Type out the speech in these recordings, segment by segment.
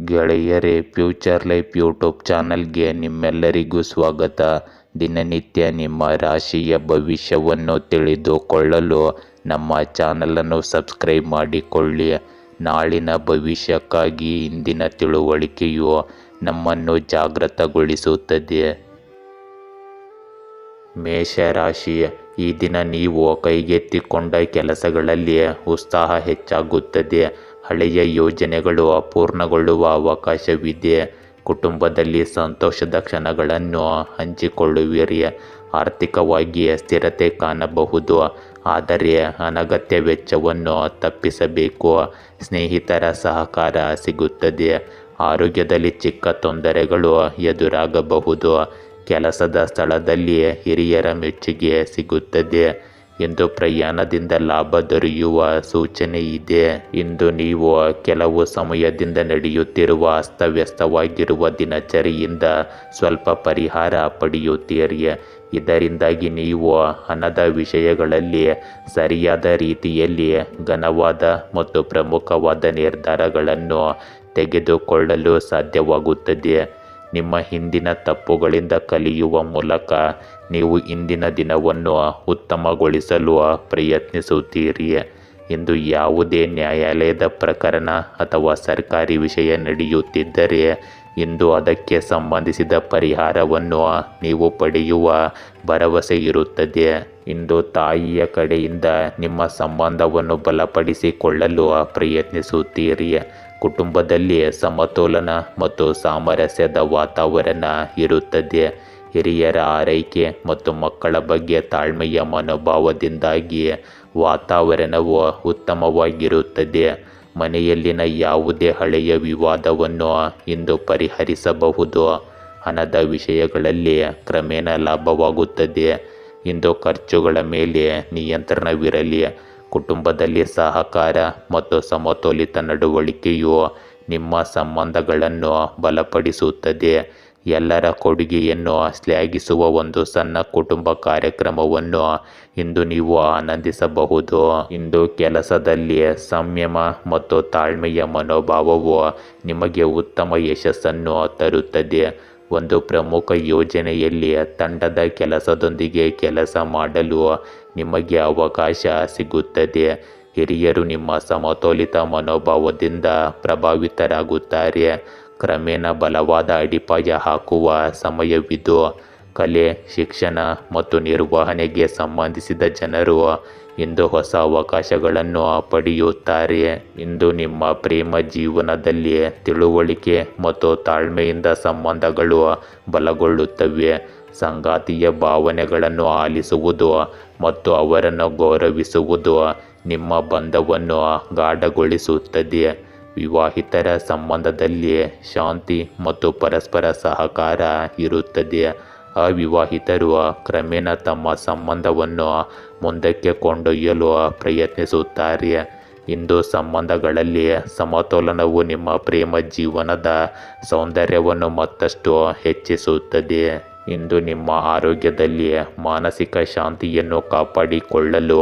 ಗೆಳೆಯರೇ, future life YouTube ಚಾನಲ್ಗೆ ನಿಮ್ಮೆಲ್ಲರಿಗೂ ಸ್ವಾಗತ. ದಿನನಿತ್ಯ ನಿಮ್ಮ ರಾಶಿಯ ಭವಿಷ್ಯವನ್ನು ತಿಳಿದುಕೊಳ್ಳಲು ನಮ್ಮ ಚಾನಲನ್ನು ಸಬ್ಸ್ಕ್ರೈಬ್ ಮಾಡಿಕೊಳ್ಳಿ. ನಾಳಿನ ಭವಿಷ್ಯಕ್ಕಾಗಿ ಇಂದಿನ ತಿಳುವಳಿಕೆಯು ನಮ್ಮನ್ನು ಜಾಗೃತಗೊಳಿಸುತ್ತದೆ. ಮೇಷರಾಶಿ, ಈ ದಿನ ನೀವು ಕೈಗೆತ್ತಿಕೊಂಡ ಕೆಲಸಗಳಲ್ಲಿ ಉತ್ಸಾಹ ಹೆಚ್ಚಾಗುತ್ತದೆ. ಹಳೆಯ ಯೋಜನೆಗಳು ಪೂರ್ಣಗೊಳ್ಳುವ ಅವಕಾಶವಿದೆ. ಕುಟುಂಬದಲ್ಲಿ ಸಂತೋಷದ ಕ್ಷಣಗಳನ್ನು ಹಂಚಿಕೊಳ್ಳುವಿರಿ. ಆರ್ಥಿಕವಾಗಿ ಸ್ಥಿರತೆ ಕಾಣಬಹುದು, ಆದರೆ ಅನಗತ್ಯ ವೆಚ್ಚವನ್ನು ತಪ್ಪಿಸಬೇಕು. ಸ್ನೇಹಿತರ ಸಹಕಾರ ಸಿಗುತ್ತದೆ. ಆರೋಗ್ಯದಲ್ಲಿ ಚಿಕ್ಕ ತೊಂದರೆಗಳು ಎದುರಾಗಬಹುದು. ಕೆಲಸದ ಸ್ಥಳದಲ್ಲಿ ಹಿರಿಯರ ಮೆಚ್ಚುಗೆ ಸಿಗುತ್ತದೆ. ಇಂದು ಪ್ರಯಾಣದಿಂದ ಲಾಭ ದೊರೆಯುವ ಸೂಚನೆ ಇದೆ. ಇಂದು ನೀವು ಕೆಲವು ಸಮಯದಿಂದ ನಡೆಯುತ್ತಿರುವ ಅಸ್ತವ್ಯಸ್ತವಾಗಿರುವ ದಿನಚರಿಯಿಂದ ಸ್ವಲ್ಪ ಪರಿಹಾರ ಪಡೆಯುತ್ತೀರಿ. ಇದರಿಂದಾಗಿ ನೀವು ಹಣದ ವಿಷಯಗಳಲ್ಲಿ ಸರಿಯಾದ ರೀತಿಯಲ್ಲಿ ಘನವಾದ ಮತ್ತು ಪ್ರಮುಖವಾದ ನಿರ್ಧಾರಗಳನ್ನು ತೆಗೆದುಕೊಳ್ಳಲು ಸಾಧ್ಯವಾಗುತ್ತದೆ. ನಿಮ್ಮ ಹಿಂದಿನ ತಪ್ಪುಗಳಿಂದ ಕಲಿಯುವ ಮೂಲಕ ನೀವು ಇಂದಿನ ದಿನವನ್ನು ಉತ್ತಮಗೊಳಿಸಲು ಪ್ರಯತ್ನಿಸುತ್ತೀರಿ. ಇಂದು ಯಾವುದೇ ನ್ಯಾಯಾಲಯದ ಪ್ರಕರಣ ಅಥವಾ ಸರ್ಕಾರಿ ವಿಷಯ ನಡೆಯುತ್ತಿದ್ದರೆ ಇಂದು ಅದಕ್ಕೆ ಸಂಬಂಧಿಸಿದ ಪರಿಹಾರವನ್ನು ನೀವು ಪಡೆಯುವ ಭರವಸೆ ಇರುತ್ತದೆ. ಇಂದು ತಾಯಿಯ ಕಡೆಯಿಂದ ನಿಮ್ಮ ಸಂಬಂಧವನ್ನು ಬಲಪಡಿಸಿಕೊಳ್ಳಲು ಪ್ರಯತ್ನಿಸುತ್ತೀರಿ. ಕುಟುಂಬದಲ್ಲಿ ಸಮತೋಲನ ಮತ್ತು ಸಾಮರಸ್ಯದ ವಾತಾವರಣ ಇರುತ್ತದೆ. ಹಿರಿಯರ ಆರೈಕೆ ಮತ್ತು ಮಕ್ಕಳ ಬಗ್ಗೆ ತಾಳ್ಮೆಯ ಮನೋಭಾವದಿಂದಾಗಿ ವಾತಾವರಣವು ಉತ್ತಮವಾಗಿರುತ್ತದೆ. ಮನೆಯಲ್ಲಿನ ಯಾವುದೇ ಹಳೆಯ ವಿವಾದವನ್ನು ಇಂದು ಪರಿಹರಿಸಬಹುದು. ಹಣದ ವಿಷಯಗಳಲ್ಲಿ ಕ್ರಮೇಣ ಲಾಭವಾಗುತ್ತದೆ. ಇಂದು ಖರ್ಚುಗಳ ಮೇಲೆ ನಿಯಂತ್ರಣವಿರಲಿ. ಕುಟುಂಬದಲ್ಲಿ ಸಹಕಾರ ಮತ್ತು ಸಮತೋಲಿತ ನಡವಳಿಕೆಯು ನಿಮ್ಮ ಸಂಬಂಧಗಳನ್ನು ಬಲಪಡಿಸುತ್ತದೆ. ಎಲ್ಲರ ಕೊಡುಗೆಯನ್ನು ಶ್ಲಾಘಿಸುವ ಒಂದು ಸಣ್ಣ ಕುಟುಂಬ ಕಾರ್ಯಕ್ರಮವನ್ನು ಇಂದು ನೀವು ಆನಂದಿಸಬಹುದು. ಇಂದು ಕೆಲಸದಲ್ಲಿ ಸಂಯಮ ಮತ್ತು ತಾಳ್ಮೆಯ ಮನೋಭಾವವು ನಿಮಗೆ ಉತ್ತಮ ಯಶಸ್ಸನ್ನು ತರುತ್ತದೆ. ಒಂದು ಪ್ರಮುಖ ಯೋಜನೆಯಲ್ಲಿ ತಂಡದ ಕೆಲಸದೊಂದಿಗೆ ಕೆಲಸ ಮಾಡಲು ನಿಮಗೆ ಅವಕಾಶ ಸಿಗುತ್ತದೆ. ಹಿರಿಯರು ನಿಮ್ಮ ಸಮತೋಲಿತ ಮನೋಭಾವದಿಂದ ಪ್ರಭಾವಿತರಾಗುತ್ತಾರೆ. ಕ್ರಮೇಣ ಬಲವಾದ ಅಡಿಪಾಯ ಹಾಕುವ ಸಮಯವಿದು. ಕಲೆ, ಶಿಕ್ಷಣ ಮತ್ತು ನಿರ್ವಹಣೆಗೆ ಸಂಬಂಧಿಸಿದ ಜನರು ಇಂದು ಹೊಸ ಅವಕಾಶಗಳನ್ನು ಪಡೆಯುತ್ತಾರೆ. ಇಂದು ನಿಮ್ಮ ಪ್ರೇಮ ಜೀವನದಲ್ಲಿ ತಿಳುವಳಿಕೆ ಮತ್ತು ತಾಳ್ಮೆಯಿಂದ ಸಂಬಂಧಗಳು ಬಲಗೊಳ್ಳುತ್ತವೆ. ಸಂಗಾತಿಯ ಭಾವನೆಗಳನ್ನು ಆಲಿಸುವುದು ಮತ್ತು ಅವರನ್ನು ಗೌರವಿಸುವುದು ನಿಮ್ಮ ಬಂಧವನ್ನು ಗಾಢಗೊಳಿಸುತ್ತದೆ. ವಿವಾಹಿತರ ಸಂಬಂಧದಲ್ಲಿ ಶಾಂತಿ ಮತ್ತು ಪರಸ್ಪರ ಸಹಕಾರ ಇರುತ್ತದೆ. ಅವಿವಾಹಿತರು ಕ್ರಮೇಣ ತಮ್ಮ ಸಂಬಂಧವನ್ನು ಮುಂದಕ್ಕೆ ಕೊಂಡೊಯ್ಯಲು ಪ್ರಯತ್ನಿಸುತ್ತಾರೆ. ಇಂದು ಸಂಬಂಧಗಳಲ್ಲಿ ಸಮತೋಲನವು ನಿಮ್ಮ ಪ್ರೇಮ ಜೀವನದ ಸೌಂದರ್ಯವನ್ನು ಮತ್ತಷ್ಟು ಹೆಚ್ಚಿಸುತ್ತದೆ. ಇಂದು ನಿಮ್ಮ ಆರೋಗ್ಯದಲ್ಲಿ ಮಾನಸಿಕ ಶಾಂತಿಯನ್ನು ಕಾಪಾಡಿಕೊಳ್ಳಲು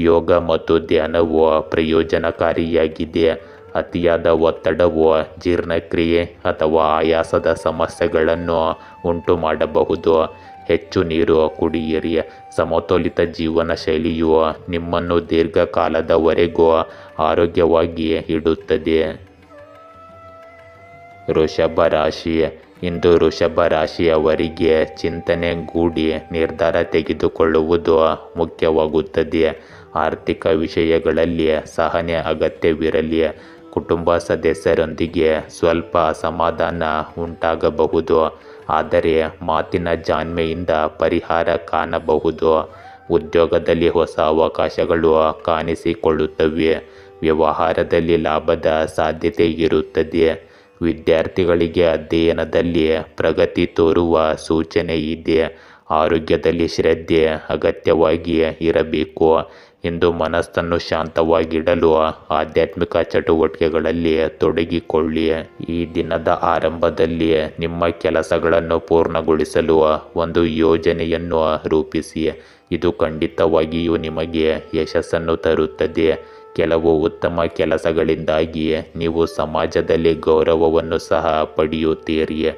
ಯೋಗ ಮತ್ತು ಧ್ಯಾನವು ಪ್ರಯೋಜನಕಾರಿಯಾಗಿದೆ. ಅತಿಯಾದ ಒತ್ತಡವು ಜೀರ್ಣಕ್ರಿಯೆ ಅಥವಾ ಆಯಾಸದ ಸಮಸ್ಯೆಗಳನ್ನು ಉಂಟು ಮಾಡಬಹುದು. ಹೆಚ್ಚು ನೀರು ಕುಡಿಯಿರಿ. ಸಮತೋಲಿತ ಜೀವನ ಶೈಲಿಯು ನಿಮ್ಮನ್ನು ದೀರ್ಘಕಾಲದವರೆಗೂ ಆರೋಗ್ಯವಾಗಿ ಇಡುತ್ತದೆ. ವೃಷಭ ರಾಶಿ, ಇಂದು ವೃಷಭ ರಾಶಿಯವರಿಗೆ ಚಿಂತನೆಗೂಡಿ ನಿರ್ಧಾರ ತೆಗೆದುಕೊಳ್ಳುವುದು ಮುಖ್ಯವಾಗುತ್ತದೆ. ಆರ್ಥಿಕ ವಿಷಯಗಳಲ್ಲಿ ಸಹನೆ ಅಗತ್ಯವಿರಲಿ. ಕುಟುಂಬ ಸದಸ್ಯರೊಂದಿಗೆ ಸ್ವಲ್ಪ ಅಸಮಾಧಾನ ಉಂಟಾಗಬಹುದು, ಆದರೆ ಮಾತಿನ ಜಾಣ್ಮೆಯಿಂದ ಪರಿಹಾರ ಕಾಣಬಹುದು. ಉದ್ಯೋಗದಲ್ಲಿ ಹೊಸ ಅವಕಾಶಗಳು ಕಾಣಿಸಿಕೊಳ್ಳುತ್ತವೆ. ವ್ಯವಹಾರದಲ್ಲಿ ಲಾಭದ ಸಾಧ್ಯತೆ ಇರುತ್ತದೆ. ವಿದ್ಯಾರ್ಥಿಗಳಿಗೆ ಅಧ್ಯಯನದಲ್ಲಿ ಪ್ರಗತಿ ತೋರುವ ಸೂಚನೆ ಇದೆ. ಆರೋಗ್ಯದಲ್ಲಿ ಶ್ರದ್ಧೆ ಅಗತ್ಯವಾಗಿ ಇರಬೇಕು. ಇಂದು ಮನಸ್ಸನ್ನು ಶಾಂತವಾಗಿಡಲು ಆಧ್ಯಾತ್ಮಿಕ ಚಟುವಟಿಕೆಗಳಲ್ಲಿ ತೊಡಗಿಕೊಳ್ಳಿ. ಈ ದಿನದ ಆರಂಭದಲ್ಲಿ ನಿಮ್ಮ ಕೆಲಸಗಳನ್ನು ಪೂರ್ಣಗೊಳಿಸಲು ಒಂದು ಯೋಜನೆಯನ್ನು ರೂಪಿಸಿ. ಇದು ಖಂಡಿತವಾಗಿಯೂ ನಿಮಗೆ ಯಶಸ್ಸನ್ನು ತರುತ್ತದೆ. ಕೆಲವು ಉತ್ತಮ ಕೆಲಸಗಳಿಂದಾಗಿ ನೀವು ಸಮಾಜದಲ್ಲಿ ಗೌರವವನ್ನು ಸಹ ಪಡೆಯುತ್ತೀರಿ.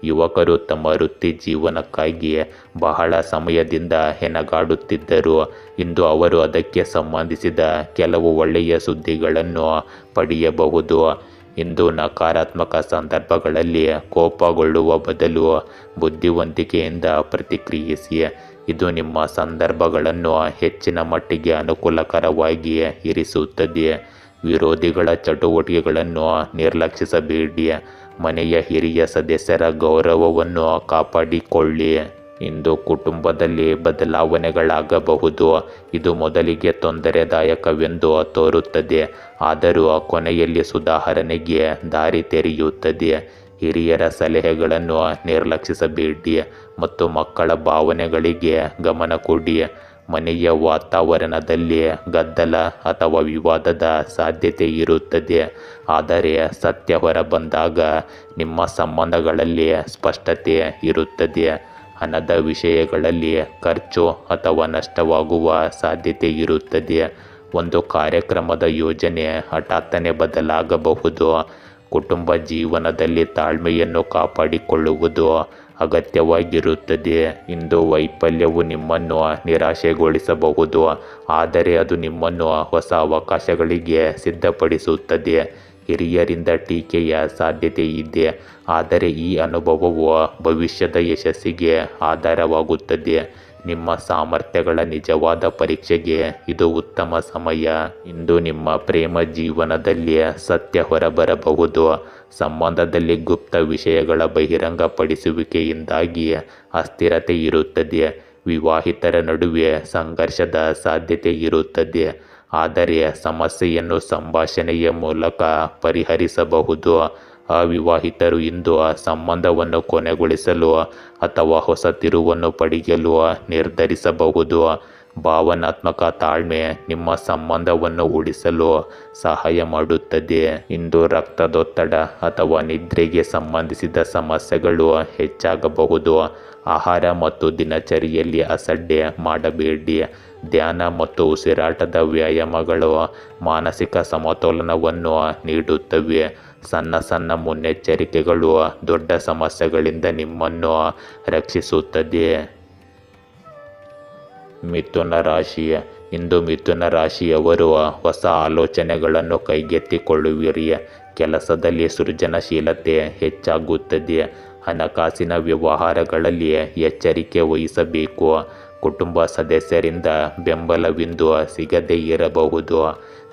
ಯುವಕರು ತಮ್ಮ ವೃತ್ತಿ ಜೀವನಕ್ಕಾಗಿ ಬಹಳ ಸಮಯದಿಂದ ಹೆಣಗಾಡುತ್ತಿದ್ದರು. ಇಂದು ಅವರು ಅದಕ್ಕೆ ಸಂಬಂಧಿಸಿದ ಕೆಲವು ಒಳ್ಳೆಯ ಸುದ್ದಿಗಳನ್ನು ಪಡೆಯಬಹುದು. ಇಂದು ನಕಾರಾತ್ಮಕ ಸಂದರ್ಭಗಳಲ್ಲಿ ಕೋಪಗೊಳ್ಳುವ ಬದಲು ಬುದ್ಧಿವಂತಿಕೆಯಿಂದ ಪ್ರತಿಕ್ರಿಯಿಸಿ. ಇದು ನಿಮ್ಮ ಸಂದರ್ಭಗಳನ್ನು ಹೆಚ್ಚಿನ ಮಟ್ಟಿಗೆ ಅನುಕೂಲಕರವಾಗಿ ಇರಿಸುತ್ತದೆ. ವಿರೋಧಿಗಳ ಚಟುವಟಿಕೆಗಳನ್ನು ನಿರ್ಲಕ್ಷಿಸಬೇಡಿ. ಮನೆಯ ಹಿರಿಯ ಸದಸ್ಯರ ಗೌರವವನ್ನು ಕಾಪಾಡಿಕೊಳ್ಳಿ. ಇಂದು ಕುಟುಂಬದಲ್ಲಿ ಬದಲಾವಣೆಗಳಾಗಬಹುದು. ಇದು ಮೊದಲಿಗೆ ತೊಂದರೆದಾಯಕವೆಂದು ತೋರುತ್ತದೆ, ಆದರೂ ಕೊನೆಯಲ್ಲಿ ಸುಧಾರಣೆಗೆ ದಾರಿ ತೆರೆಯುತ್ತದೆ. ಹಿರಿಯರ ಸಲಹೆಗಳನ್ನು ನಿರ್ಲಕ್ಷಿಸಬೇಡಿ ಮತ್ತು ಮಕ್ಕಳ ಭಾವನೆಗಳಿಗೆ ಗಮನ ಕೊಡಿ. ಮನೆಯ ವಾತಾವರಣದಲ್ಲಿ ಗದ್ದಲ ಅಥವಾ ವಿವಾದದ ಸಾಧ್ಯತೆ ಇರುತ್ತದೆ, ಆದರೆ ಸತ್ಯ ಹೊರಬಂದಾಗ ನಿಮ್ಮ ಸಂಬಂಧಗಳಲ್ಲಿ ಸ್ಪಷ್ಟತೆ ಇರುತ್ತದೆ. ಹಣದ ವಿಷಯಗಳಲ್ಲಿ ಖರ್ಚು ಅಥವಾ ನಷ್ಟವಾಗುವ ಸಾಧ್ಯತೆ ಇರುತ್ತದೆ. ಒಂದು ಕಾರ್ಯಕ್ರಮದ ಯೋಜನೆ ಹಠಾತ್ತನೆ ಬದಲಾಗಬಹುದು. ಕುಟುಂಬ ಜೀವನದಲ್ಲಿ ತಾಳ್ಮೆಯನ್ನು ಕಾಪಾಡಿಕೊಳ್ಳುವುದು ಅಗತ್ಯವಾಗಿರುತ್ತದೆ. ಇಂದು ವೈಫಲ್ಯವು ನಿಮ್ಮನ್ನು ನಿರಾಶೆಗೊಳಿಸಬಹುದು, ಆದರೆ ಅದು ನಿಮ್ಮನ್ನು ಹೊಸ ಅವಕಾಶಗಳಿಗೆ ಸಿದ್ಧಪಡಿಸುತ್ತದೆ. ಹಿರಿಯರಿಂದ ಟೀಕೆಯ ಸಾಧ್ಯತೆ ಇದೆ, ಆದರೆ ಈ ಅನುಭವವು ಭವಿಷ್ಯದ ಯಶಸ್ಸಿಗೆ ಆಧಾರವಾಗುತ್ತದೆ. ನಿಮ್ಮ ಸಾಮರ್ಥ್ಯಗಳ ನಿಜವಾದ ಪರೀಕ್ಷೆಗೆ ಇದು ಉತ್ತಮ ಸಮಯ. ಇಂದು ನಿಮ್ಮ ಪ್ರೇಮ ಜೀವನದಲ್ಲಿ ಸತ್ಯ ಹೊರಬರಬಹುದು. ಸಂಬಂಧದಲ್ಲಿ ಗುಪ್ತ ವಿಷಯಗಳ ಬಹಿರಂಗಪಡಿಸುವಿಕೆಯಿಂದಾಗಿ ಅಸ್ಥಿರತೆ ಇರುತ್ತದೆ. ವಿವಾಹಿತರ ನಡುವೆ ಸಂಘರ್ಷದ ಸಾಧ್ಯತೆ ಇರುತ್ತದೆ, ಆದರೆ ಸಮಸ್ಯೆಯನ್ನು ಸಂಭಾಷಣೆಯ ಮೂಲಕ ಪರಿಹರಿಸಬಹುದು. ಅವಿವಾಹಿತರು ಇಂದು ಸಂಬಂಧವನ್ನು ಕೊನೆಗೊಳಿಸಲು ಅಥವಾ ಹೊಸ ತಿರುವನ್ನು ಪಡೆಯಲು ನಿರ್ಧರಿಸಬಹುದು. ಭಾವನಾತ್ಮಕ ತಾಳ್ಮೆ ನಿಮ್ಮ ಸಂಬಂಧವನ್ನು ಉಳಿಸಲು ಸಹಾಯ ಮಾಡುತ್ತದೆ. ಇಂದು ರಕ್ತದೊತ್ತಡ ಅಥವಾ ನಿದ್ರೆಗೆ ಸಂಬಂಧಿಸಿದ ಸಮಸ್ಯೆಗಳು ಹೆಚ್ಚಾಗಬಹುದು. ಆಹಾರ ಮತ್ತು ದಿನಚರಿಯಲ್ಲಿ ಅಸಡ್ಡೆ ಮಾಡಬೇಡಿ. ಧ್ಯಾನ ಮತ್ತು ಉಸಿರಾಟದ ವ್ಯಾಯಾಮಗಳು ಮಾನಸಿಕ ಸಮತೋಲನವನ್ನು ನೀಡುತ್ತವೆ. ಸಣ್ಣ ಸಣ್ಣ ಮುನ್ನೆಚ್ಚರಿಕೆಗಳು ದೊಡ್ಡ ಸಮಸ್ಯೆಗಳಿಂದ ನಿಮ್ಮನ್ನು ರಕ್ಷಿಸುತ್ತದೆ. ಮಿಥುನ ರಾಶಿ. ಇಂದು ಮಿಥುನ ರಾಶಿಯವರು ಹೊಸ ಆಲೋಚನೆಗಳನ್ನು ಕೈಗೆತ್ತಿಕೊಳ್ಳುವಿರಿ. ಕೆಲಸದಲ್ಲಿ ಸೃಜನಶೀಲತೆ ಹೆಚ್ಚಾಗುತ್ತದೆ. ಹಣಕಾಸಿನ ವ್ಯವಹಾರಗಳಲ್ಲಿ ಎಚ್ಚರಿಕೆ ವಹಿಸಬೇಕು. ಕುಟುಂಬ ಸದಸ್ಯರಿಂದ ಬೆಂಬಲವಿಂದು ಸಿಗದೇ ಇರಬಹುದು.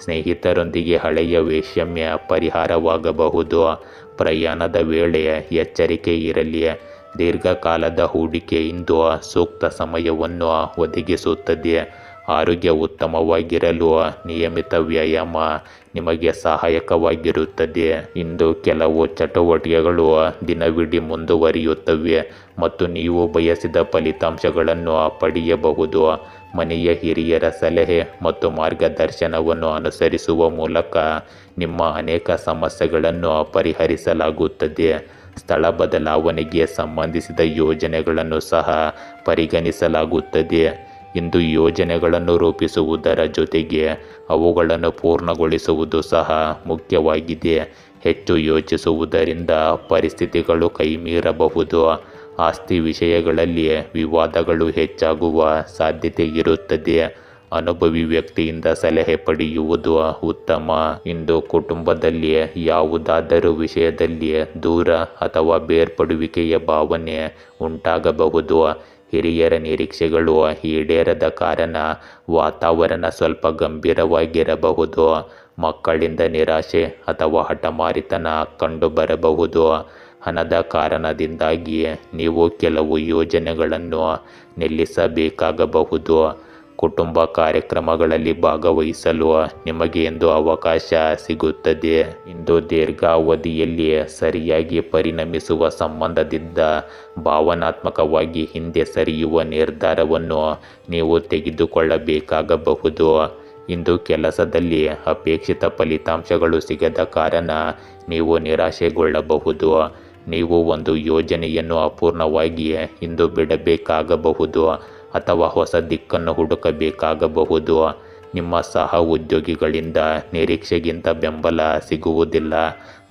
ಸ್ನೇಹಿತರೊಂದಿಗೆ ಹಳೆಯ ವೈಷಮ್ಯ ಪರಿಹಾರವಾಗಬಹುದು. ಪ್ರಯಾಣದ ವೇಳೆ ಎಚ್ಚರಿಕೆ ಇರಲಿ. ದೀರ್ಘಕಾಲದ ಹೂಡಿಕೆ ಇಂದು ಸೂಕ್ತ ಸಮಯವನ್ನು ಒದಗಿಸುತ್ತದೆ. ಆರೋಗ್ಯ ಉತ್ತಮವಾಗಿರಲು ನಿಯಮಿತ ವ್ಯಾಯಾಮ ನಿಮಗೆ ಸಹಾಯಕವಾಗಿರುತ್ತದೆ. ಇಂದು ಕೆಲವು ಚಟುವಟಿಕೆಗಳು ದಿನವಿಡೀ ಮುಂದುವರಿಯುತ್ತವೆ ಮತ್ತು ನೀವು ಬಯಸಿದ ಫಲಿತಾಂಶಗಳನ್ನು ಪಡೆಯಬಹುದು. ಮನೆಯ ಹಿರಿಯರ ಸಲಹೆ ಮತ್ತು ಮಾರ್ಗದರ್ಶನವನ್ನು ಅನುಸರಿಸುವ ಮೂಲಕ ನಿಮ್ಮ ಅನೇಕ ಸಮಸ್ಯೆಗಳನ್ನು ಪರಿಹರಿಸಲಾಗುತ್ತದೆ. ಸ್ಥಳ ಬದಲಾವಣೆಗೆ ಸಂಬಂಧಿಸಿದ ಯೋಜನೆಗಳನ್ನು ಸಹ ಪರಿಗಣಿಸಲಾಗುತ್ತದೆ. ಇಂದು ಯೋಜನೆಗಳನ್ನು ರೂಪಿಸುವುದರ ಜೊತೆಗೆ ಅವುಗಳನ್ನು ಪೂರ್ಣಗೊಳಿಸುವುದು ಸಹ ಮುಖ್ಯವಾಗಿದೆ. ಹೆಚ್ಚು ಯೋಚಿಸುವುದರಿಂದ ಪರಿಸ್ಥಿತಿಗಳು ಕೈಮೀರಬಹುದು. ಆಸ್ತಿ ವಿಷಯಗಳಲ್ಲಿ ವಿವಾದಗಳು ಹೆಚ್ಚಾಗುವ ಸಾಧ್ಯತೆ ಇರುತ್ತದೆ. ಅನುಭವಿ ವ್ಯಕ್ತಿಯಿಂದ ಸಲಹೆ ಪಡೆಯುವುದು ಉತ್ತಮ. ಇಂದು ಕುಟುಂಬದಲ್ಲಿ ಯಾವುದಾದರೂ ವಿಷಯದಲ್ಲಿ ದೂರ ಅಥವಾ ಬೇರ್ಪಡುವಿಕೆಯ ಭಾವನೆ ಉಂಟಾಗಬಹುದು. ಹಿರಿಯರ ನಿರೀಕ್ಷೆಗಳು ಈಡೇರದ ಕಾರಣ ವಾತಾವರಣ ಸ್ವಲ್ಪ ಗಂಭೀರವಾಗಿರಬಹುದು. ಮಕ್ಕಳಿಂದ ನಿರಾಶೆ ಅಥವಾ ಹಠಮಾರಿತನ ಕಂಡುಬರಬಹುದು. ಹಣದ ಕಾರಣದಿಂದಾಗಿ ನೀವು ಕೆಲವು ಯೋಜನೆಗಳನ್ನು ನಿಲ್ಲಿಸಬೇಕಾಗಬಹುದು. ಕುಟುಂಬ ಕಾರ್ಯಕ್ರಮಗಳಲ್ಲಿ ಭಾಗವಹಿಸಲು ನಿಮಗೆ ಇಂದು ಅವಕಾಶ ಸಿಗುತ್ತದೆ. ಇಂದು ದೀರ್ಘಾವಧಿಯಲ್ಲಿ ಸರಿಯಾಗಿ ಪರಿಣಮಿಸುವ ಸಂಬಂಧದಿಂದ ಭಾವನಾತ್ಮಕವಾಗಿ ಹಿಂದೆ ಸರಿಯುವ ನಿರ್ಧಾರವನ್ನು ನೀವು ತೆಗೆದುಕೊಳ್ಳಬೇಕಾಗಬಹುದು. ಇಂದು ಕೆಲಸದಲ್ಲಿ ಅಪೇಕ್ಷಿತ ಫಲಿತಾಂಶಗಳು ಸಿಗದ ಕಾರಣ ನೀವು ನಿರಾಶೆಗೊಳ್ಳಬಹುದು. ನೀವು ಒಂದು ಯೋಜನೆಯನ್ನು ಅಪೂರ್ಣವಾಗಿ ಇಂದು ಬಿಡಬೇಕಾಗಬಹುದು ಅಥವಾ ಹೊಸ ದಿಕ್ಕನ್ನು ಹುಡುಕಬೇಕಾಗಬಹುದು. ನಿಮ್ಮ ಸಹ ಉದ್ಯೋಗಿಗಳಿಂದ ನಿರೀಕ್ಷೆಗಿಂತ ಬೆಂಬಲ ಸಿಗುವುದಿಲ್ಲ.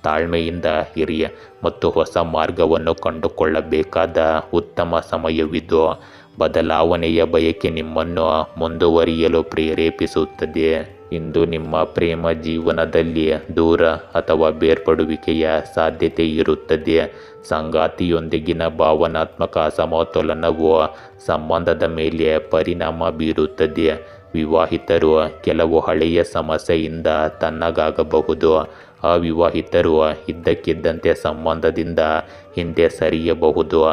ತಾಳ್ಮೆಯಿಂದ ಇರಿ ಮತ್ತು ಹೊಸ ಮಾರ್ಗವನ್ನು ಕಂಡುಕೊಳ್ಳಬೇಕಾದ ಉತ್ತಮ ಸಮಯವಿದು. ಬದಲಾವಣೆಯ ಬಯಕೆ ನಿಮ್ಮನ್ನು ಮುಂದುವರಿಯಲು ಪ್ರೇರೇಪಿಸುತ್ತದೆ. ಇಂದು ನಿಮ್ಮ ಪ್ರೇಮ ಜೀವನದಲ್ಲಿ ದೂರ ಅಥವಾ ಬೇರ್ಪಡುವಿಕೆಯ ಸಾಧ್ಯತೆ ಇರುತ್ತದೆ. ಸಂಗಾತಿಯೊಂದಿಗಿನ ಭಾವನಾತ್ಮಕ ಅಸಮತೋಲನವು ಸಂಬಂಧದ ಮೇಲೆ ಪರಿಣಾಮ ಬೀರುತ್ತದೆ. ವಿವಾಹಿತರು ಕೆಲವು ಹಳೆಯ ಸಮಸ್ಯೆಯಿಂದ ತಣ್ಣಗಾಗಬಹುದು. ಅವಿವಾಹಿತರು ಇದ್ದಕ್ಕಿದ್ದಂತೆ ಸಂಬಂಧದಿಂದ ಹಿಂದೆ ಸರಿಯಬಹುದು.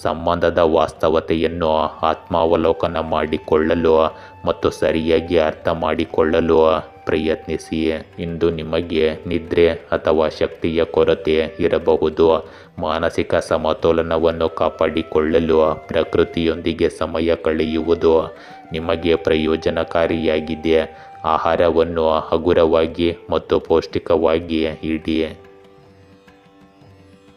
ಸಂಬಂಧದ ವಾಸ್ತವತೆಯನ್ನು ಆತ್ಮಾವಲೋಕನ ಮಾಡಿಕೊಳ್ಳಲು ಮತ್ತು ಸರಿಯಾಗಿ ಅರ್ಥ ಮಾಡಿಕೊಳ್ಳಲು ಪ್ರಯತ್ನಿಸಿ. ಇಂದು ನಿಮಗೆ ನಿದ್ರೆ ಅಥವಾ ಶಕ್ತಿಯ ಕೊರತೆ ಇರಬಹುದು. ಮಾನಸಿಕ ಸಮತೋಲನವನ್ನು ಕಾಪಾಡಿಕೊಳ್ಳಲು ಪ್ರಕೃತಿಯೊಂದಿಗೆ ಸಮಯ ಕಳೆಯುವುದು ನಿಮಗೆ ಪ್ರಯೋಜನಕಾರಿಯಾಗಿದೆ. ಆಹಾರವನ್ನು ಹಗುರವಾಗಿ ಮತ್ತು ಪೌಷ್ಟಿಕವಾಗಿ ಇಡಿ.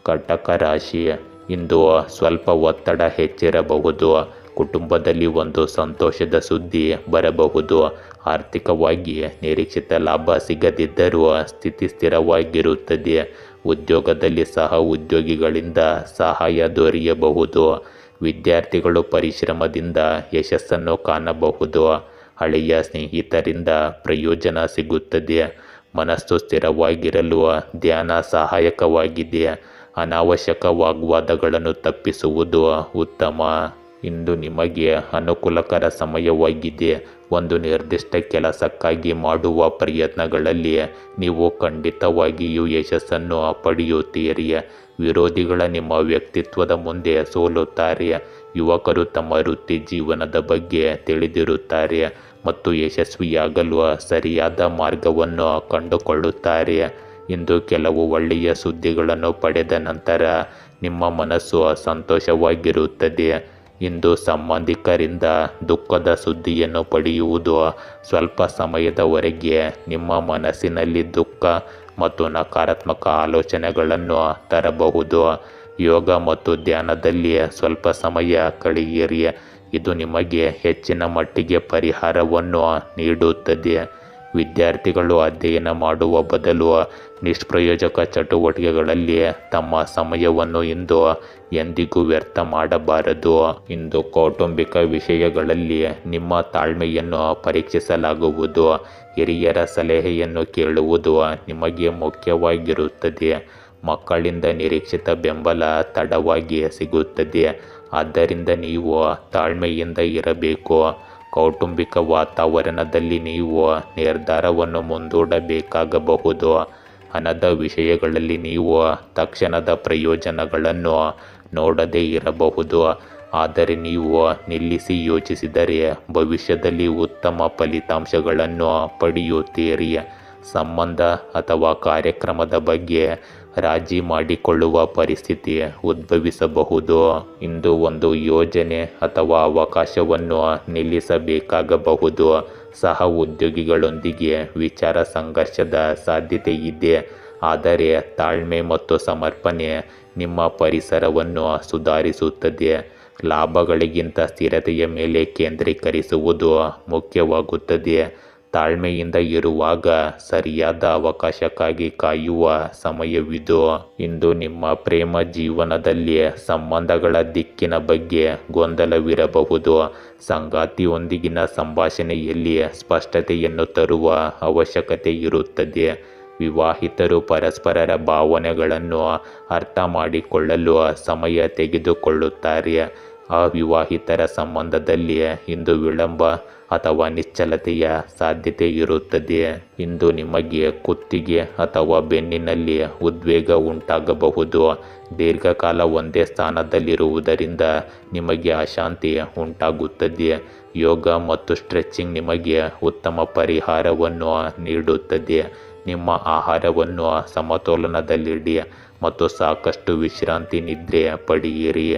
ಕಟಕ ರಾಶಿ, ಇಂದು ಸ್ವಲ್ಪ ಒತ್ತಡ ಹೆಚ್ಚಿರಬಹುದು. ಕುಟುಂಬದಲ್ಲಿ ಒಂದು ಸಂತೋಷದ ಸುದ್ದಿ ಬರಬಹುದು. ಆರ್ಥಿಕವಾಗಿ ನಿರೀಕ್ಷಿತ ಲಾಭ ಸಿಗದಿದ್ದರೂ ಸ್ಥಿತಿ ಸ್ಥಿರವಾಗಿರುತ್ತದೆ. ಉದ್ಯೋಗದಲ್ಲಿ ಸಹ ಉದ್ಯೋಗಿಗಳಿಂದ ಸಹಾಯ ದೊರೆಯಬಹುದು. ವಿದ್ಯಾರ್ಥಿಗಳು ಪರಿಶ್ರಮದಿಂದ ಯಶಸ್ಸನ್ನು ಕಾಣಬಹುದು. ಹಳೆಯ ಸ್ನೇಹಿತರಿಂದ ಪ್ರಯೋಜನ ಸಿಗುತ್ತದೆ. ಮನಸ್ಸು ಸ್ಥಿರವಾಗಿರಲು ಧ್ಯಾನ ಸಹಾಯಕವಾಗಿದೆ. ಅನಾವಶ್ಯಕ ವಾಗ್ವಾದಗಳನ್ನು ತಪ್ಪಿಸುವುದು ಉತ್ತಮ. ಇಂದು ನಿಮಗೆ ಅನುಕೂಲಕರ ಸಮಯವಾಗಿದೆ. ಒಂದು ನಿರ್ದಿಷ್ಟ ಕೆಲಸಕ್ಕಾಗಿ ಮಾಡುವ ಪ್ರಯತ್ನಗಳಲ್ಲಿ ನೀವು ಖಂಡಿತವಾಗಿಯೂ ಯಶಸ್ಸನ್ನು ಪಡೆಯುತ್ತೀರಿ. ವಿರೋಧಿಗಳ ನಿಮ್ಮ ವ್ಯಕ್ತಿತ್ವದ ಮುಂದೆ ಸೋಲುತ್ತಾರೆ. ಯುವಕರು ತಮ್ಮ ವೃತ್ತಿ ಜೀವನದ ಬಗ್ಗೆ ತಿಳಿದಿರುತ್ತಾರೆ ಮತ್ತು ಯಶಸ್ವಿಯಾಗಲು ಸರಿಯಾದ ಮಾರ್ಗವನ್ನು ಕಂಡುಕೊಳ್ಳುತ್ತಾರೆ. ಇಂದು ಕೆಲವು ಒಳ್ಳೆಯ ಸುದ್ದಿಗಳನ್ನು ಪಡೆದ ನಂತರ ನಿಮ್ಮ ಮನಸ್ಸು ಸಂತೋಷವಾಗಿರುತ್ತದೆ. ಇಂದು ಸಂಬಂಧಿಕರಿಂದ ದುಃಖದ ಸುದ್ದಿಯನ್ನು ಪಡೆಯುವುದು ಸ್ವಲ್ಪ ಸಮಯದವರೆಗೆ ನಿಮ್ಮ ಮನಸ್ಸಿನಲ್ಲಿ ದುಃಖ ಮತ್ತು ನಕಾರಾತ್ಮಕ ಆಲೋಚನೆಗಳನ್ನು ತರಬಹುದು. ಯೋಗ ಮತ್ತು ಧ್ಯಾನದಲ್ಲಿ ಸ್ವಲ್ಪ ಸಮಯ ಕಳೆಯಿರಿ. ಇದು ನಿಮಗೆ ಹೆಚ್ಚಿನ ಮಟ್ಟಿಗೆ ಪರಿಹಾರವನ್ನು ನೀಡುತ್ತದೆ. ವಿದ್ಯಾರ್ಥಿಗಳು ಅಧ್ಯಯನ ಮಾಡುವ ಬದಲು ನಿಷ್ಪ್ರಯೋಜಕ ಚಟುವಟಿಕೆಗಳಲ್ಲಿ ತಮ್ಮ ಸಮಯವನ್ನು ಇಂದು ಎಂದಿಗೂ ವ್ಯರ್ಥ ಮಾಡಬಾರದು. ಇಂದು ಕೌಟುಂಬಿಕ ವಿಷಯಗಳಲ್ಲಿ ನಿಮ್ಮ ತಾಳ್ಮೆಯನ್ನು ಪರೀಕ್ಷಿಸಲಾಗುವುದು. ಹಿರಿಯರ ಸಲಹೆಯನ್ನು ಕೇಳುವುದು ನಿಮಗೆ ಮುಖ್ಯವಾಗಿರುತ್ತದೆ. ಮಕ್ಕಳಿಂದ ನಿರೀಕ್ಷಿತ ಬೆಂಬಲ ತಡವಾಗಿ ಸಿಗುತ್ತದೆ. ಆದ್ದರಿಂದ ನೀವು ತಾಳ್ಮೆಯಿಂದ ಇರಬೇಕು. ಕೌಟುಂಬಿಕ ವಾತಾವರಣದಲ್ಲಿ ನೀವು ನಿರ್ಧಾರವನ್ನು ಮುಂದೂಡಬೇಕಾಗಬಹುದು. ಹಣದ ವಿಷಯಗಳಲ್ಲಿ ನೀವು ತಕ್ಷಣದ ಪ್ರಯೋಜನಗಳನ್ನು ನೋಡದೇ ಇರಬಹುದು. ಆದರೆ ನೀವು ನಿಲ್ಲಿಸಿ ಯೋಚಿಸಿದರೆ ಭವಿಷ್ಯದಲ್ಲಿ ಉತ್ತಮ ಫಲಿತಾಂಶಗಳನ್ನು ಪಡೆಯುತ್ತೀರಿ. ಸಂಬಂಧ ಅಥವಾ ಕಾರ್ಯಕ್ರಮದ ಬಗ್ಗೆ ರಾಜಿ ಮಾಡಿಕೊಳ್ಳುವ ಪರಿಸ್ಥಿತಿ ಉದ್ಭವಿಸಬಹುದು. ಇಂದು ಒಂದು ಯೋಜನೆ ಅಥವಾ ಅವಕಾಶವನ್ನು ನಿಲ್ಲಿಸಬೇಕಾಗಬಹುದು. ಸಹ ಉದ್ಯೋಗಿಗಳೊಂದಿಗೆ ವಿಚಾರ ಸಂಘರ್ಷದ ಸಾಧ್ಯತೆ ಇದೆ. ಆದರೆ ತಾಳ್ಮೆ ಮತ್ತು ಸಮರ್ಪಣೆ ನಿಮ್ಮ ಪರಿಸರವನ್ನು ಸುಧಾರಿಸುತ್ತದೆ. ಲಾಭಗಳಿಗಿಂತ ಸ್ಥಿರತೆಯ ಮೇಲೆ ಕೇಂದ್ರೀಕರಿಸುವುದು ಮುಖ್ಯವಾಗುತ್ತದೆ. ತಾಳ್ಮೆಯಿಂದ ಇರುವಾಗ ಸರಿಯಾದ ಅವಕಾಶಕ್ಕಾಗಿ ಕಾಯುವ ಸಮಯವಿದು. ಇಂದು ನಿಮ್ಮ ಪ್ರೇಮ ಜೀವನದಲ್ಲಿ ಸಂಬಂಧಗಳ ದಿಕ್ಕಿನ ಬಗ್ಗೆ ಗೊಂದಲವಿರಬಹುದು. ಸಂಗಾತಿಯೊಂದಿಗಿನ ಸಂಭಾಷಣೆಯಲ್ಲಿ ಸ್ಪಷ್ಟತೆಯನ್ನು ತರುವ ಅವಶ್ಯಕತೆ ಇರುತ್ತದೆ. ವಿವಾಹಿತರು ಪರಸ್ಪರರ ಭಾವನೆಗಳನ್ನು ಅರ್ಥ ಮಾಡಿಕೊಳ್ಳಲು ಸಮಯ ತೆಗೆದುಕೊಳ್ಳುತ್ತಾರೆ. ಅವಿವಾಹಿತರ ಸಂಬಂಧದಲ್ಲಿ ಇಂದು ವಿಳಂಬ ಅಥವಾ ನಿಶ್ಚಲತೆಯ ಸಾಧ್ಯತೆ ಇರುತ್ತದೆ. ಇಂದು ನಿಮಗೆ ಕುತ್ತಿಗೆ ಅಥವಾ ಬೆನ್ನಿನಲ್ಲಿ ಉದ್ವೇಗ ಉಂಟಾಗಬಹುದು. ದೀರ್ಘಕಾಲ ಒಂದೇ ಸ್ಥಾನದಲ್ಲಿರುವುದರಿಂದ ನಿಮಗೆ ಅಶಾಂತಿ ಉಂಟಾಗುತ್ತದೆ. ಯೋಗ ಮತ್ತು ಸ್ಟ್ರೆಚಿಂಗ್ ನಿಮಗೆ ಉತ್ತಮ ಪರಿಹಾರವನ್ನು ನೀಡುತ್ತದೆ. ನಿಮ್ಮ ಆಹಾರವನ್ನು ಸಮತೋಲನದಲ್ಲಿಡಿ ಮತ್ತು ಸಾಕಷ್ಟು ವಿಶ್ರಾಂತಿ ನಿದ್ರೆ ಪಡೆಯಿರಿ.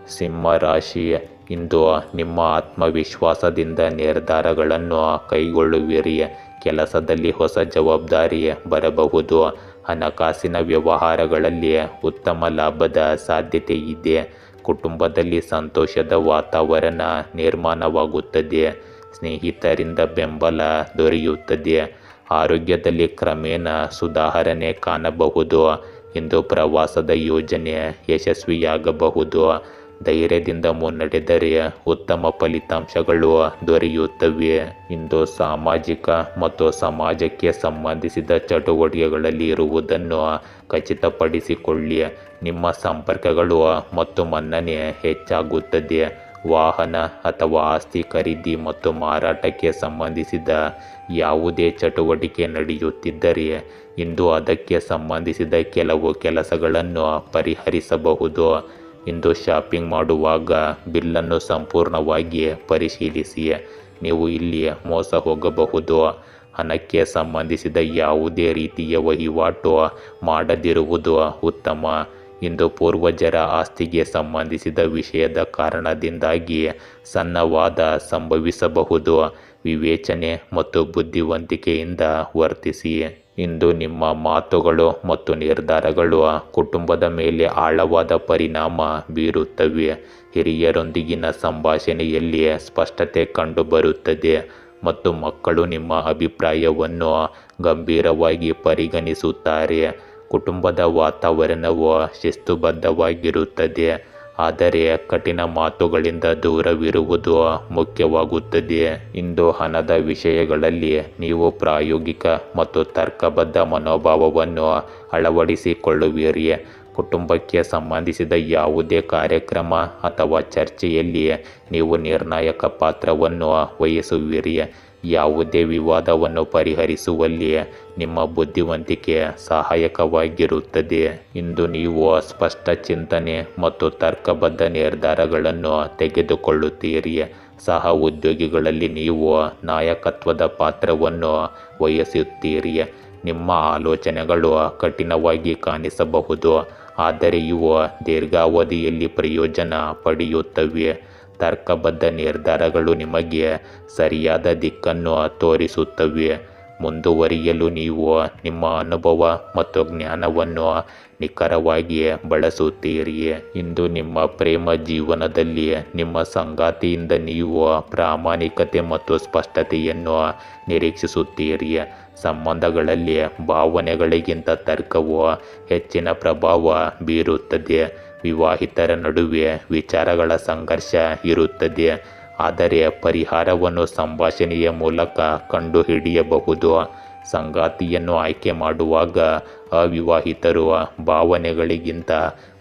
ಸಿಂಹ ರಾಶಿ, ಇಂದು ನಿಮ್ಮ ಆತ್ಮವಿಶ್ವಾಸದಿಂದ ನಿರ್ಧಾರಗಳನ್ನು ಕೈಗೊಳ್ಳುವಿರಿ. ಕೆಲಸದಲ್ಲಿ ಹೊಸ ಜವಾಬ್ದಾರಿ ಬರಬಹುದು. ಹಣಕಾಸಿನ ವ್ಯವಹಾರಗಳಲ್ಲಿ ಉತ್ತಮ ಲಾಭದ ಸಾಧ್ಯತೆ ಇದೆ. ಕುಟುಂಬದಲ್ಲಿ ಸಂತೋಷದ ವಾತಾವರಣ ನಿರ್ಮಾಣವಾಗುತ್ತದೆ. ಸ್ನೇಹಿತರಿಂದ ಬೆಂಬಲ ದೊರೆಯುತ್ತದೆ. ಆರೋಗ್ಯದಲ್ಲಿ ಕ್ರಮೇಣ ಸುಧಾರಣೆ ಕಾಣಬಹುದು. ಇಂದು ಪ್ರವಾಸದ ಯೋಜನೆ ಯಶಸ್ವಿಯಾಗಬಹುದು. ಧೈರ್ಯದಿಂದ ಮುನ್ನಡೆದರೆ ಉತ್ತಮ ಫಲಿತಾಂಶಗಳು ದೊರೆಯುತ್ತವೆ. ಇಂದು ಸಾಮಾಜಿಕ ಮತ್ತು ಸಮಾಜಕ್ಕೆ ಸಂಬಂಧಿಸಿದ ಚಟುವಟಿಕೆಗಳಲ್ಲಿ ಇರುವುದನ್ನು ಖಚಿತಪಡಿಸಿಕೊಳ್ಳಿ. ನಿಮ್ಮ ಸಂಪರ್ಕಗಳು ಮತ್ತು ಮನ್ನಣೆ ಹೆಚ್ಚಾಗುತ್ತದೆ. ವಾಹನ ಅಥವಾ ಆಸ್ತಿ ಖರೀದಿ ಮತ್ತು ಮಾರಾಟಕ್ಕೆ ಸಂಬಂಧಿಸಿದ ಯಾವುದೇ ಚಟುವಟಿಕೆ ನಡೆಯುತ್ತಿದ್ದರೆ ಇಂದು ಅದಕ್ಕೆ ಸಂಬಂಧಿಸಿದ ಕೆಲವು ಕೆಲಸಗಳನ್ನು ಪರಿಹರಿಸಬಹುದು. ಇಂದು ಶಾಪಿಂಗ್ ಮಾಡುವಾಗ ಬಿಲ್ಲನ್ನು ಸಂಪೂರ್ಣವಾಗಿ ಪರಿಶೀಲಿಸಿ. ನೀವು ಇಲ್ಲಿ ಮೋಸ ಹೋಗಬಹುದು. ಹಣಕ್ಕೆ ಸಂಬಂಧಿಸಿದ ಯಾವುದೇ ರೀತಿಯ ವಹಿವಾಟು ಮಾಡದಿರುವುದು ಉತ್ತಮ. ಇಂದು ಪೂರ್ವಜರ ಆಸ್ತಿಗೆ ಸಂಬಂಧಿಸಿದ ವಿಷಯದ ಕಾರಣದಿಂದಾಗಿ ಸಣ್ಣ ವಾದ ಸಂಭವಿಸಬಹುದು. ವಿವೇಚನೆ ಮತ್ತು ಬುದ್ಧಿವಂತಿಕೆಯಿಂದ ವರ್ತಿಸಿ. ಇಂದು ನಿಮ್ಮ ಮಾತುಗಳು ಮತ್ತು ನಿರ್ಧಾರಗಳು ಕುಟುಂಬದ ಮೇಲೆ ಆಳವಾದ ಪರಿಣಾಮ ಬೀರುತ್ತವೆ. ಹಿರಿಯರೊಂದಿಗಿನ ಸಂಭಾಷಣೆಯಲ್ಲಿ ಸ್ಪಷ್ಟತೆ ಕಂಡುಬರುತ್ತದೆ ಮತ್ತು ಮಕ್ಕಳು ನಿಮ್ಮ ಅಭಿಪ್ರಾಯವನ್ನು ಗಂಭೀರವಾಗಿ ಪರಿಗಣಿಸುತ್ತಾರೆ. ಕುಟುಂಬದ ವಾತಾವರಣವು ಶಿಸ್ತುಬದ್ಧವಾಗಿರುತ್ತದೆ, ಆದರೆ ಕಠಿಣ ಮಾತುಗಳಿಂದ ದೂರವಿರುವುದು ಮುಖ್ಯವಾಗುತ್ತದೆ. ಇಂದು ಹಣದ ವಿಷಯಗಳಲ್ಲಿ ನೀವು ಪ್ರಾಯೋಗಿಕ ಮತ್ತು ತರ್ಕಬದ್ಧ ಮನೋಭಾವವನ್ನು ಅಳವಡಿಸಿಕೊಳ್ಳುವಿರಿ. ಕುಟುಂಬಕ್ಕೆ ಸಂಬಂಧಿಸಿದ ಯಾವುದೇ ಕಾರ್ಯಕ್ರಮ ಅಥವಾ ಚರ್ಚೆಯಲ್ಲಿ ನೀವು ನಿರ್ಣಾಯಕ ಪಾತ್ರವನ್ನು ವಹಿಸುವಿರಿ. ಯಾವುದೇ ವಿವಾದವನ್ನು ಪರಿಹರಿಸುವಲ್ಲಿ ನಿಮ್ಮ ಬುದ್ಧಿವಂತಿಕೆ ಸಹಾಯಕವಾಗಿರುತ್ತದೆ. ಇಂದು ನೀವು ಸ್ಪಷ್ಟ ಚಿಂತನೆ ಮತ್ತು ತರ್ಕಬದ್ಧ ನಿರ್ಧಾರಗಳನ್ನು ತೆಗೆದುಕೊಳ್ಳುತ್ತೀರಿ. ಸಹ ಉದ್ಯೋಗಿಗಳಲ್ಲಿ ನೀವು ನಾಯಕತ್ವದ ಪಾತ್ರವನ್ನು ವಹಿಸುತ್ತೀರಿ. ನಿಮ್ಮ ಆಲೋಚನೆಗಳು ಕಠಿಣವಾಗಿ ಕಾಣಿಸಬಹುದು, ಆದರೆ ಇವು ದೀರ್ಘಾವಧಿಯಲ್ಲಿ ಪ್ರಯೋಜನ ಪಡೆಯುತ್ತವೆ. ತರ್ಕಬದ್ಧ ನಿರ್ಧಾರಗಳು ನಿಮಗೆ ಸರಿಯಾದ ದಿಕ್ಕನ್ನು ತೋರಿಸುತ್ತವೆ. ಮುಂದುವರಿಯಲು ನೀವು ನಿಮ್ಮ ಅನುಭವ ಮತ್ತು ಜ್ಞಾನವನ್ನು ನಿಖರವಾಗಿ ಬಳಸುತ್ತೀರಿ. ಇಂದು ನಿಮ್ಮ ಪ್ರೇಮ ಜೀವನದಲ್ಲಿ ನಿಮ್ಮ ಸಂಗಾತಿಯಿಂದ ನೀವು ಪ್ರಾಮಾಣಿಕತೆ ಮತ್ತು ಸ್ಪಷ್ಟತೆಯನ್ನು ನಿರೀಕ್ಷಿಸುತ್ತೀರಿ. ಸಂಬಂಧಗಳಲ್ಲಿ ಭಾವನೆಗಳಿಗಿಂತ ತರ್ಕವು ಹೆಚ್ಚಿನ ಪ್ರಭಾವ ಬೀರುತ್ತದೆ. ವಿವಾಹಿತರ ನಡುವೆ ವಿಚಾರಗಳ ಸಂಘರ್ಷ ಇರುತ್ತದೆ, ಆದರೆ ಪರಿಹಾರವನ್ನು ಸಂಭಾಷಣೆಯ ಮೂಲಕ ಕಂಡುಹಿಡಿಯಬಹುದು. ಸಂಗಾತಿಯನ್ನು ಆಯ್ಕೆ ಮಾಡುವಾಗ ಅವಿವಾಹಿತರು ಭಾವನೆಗಳಿಗಿಂತ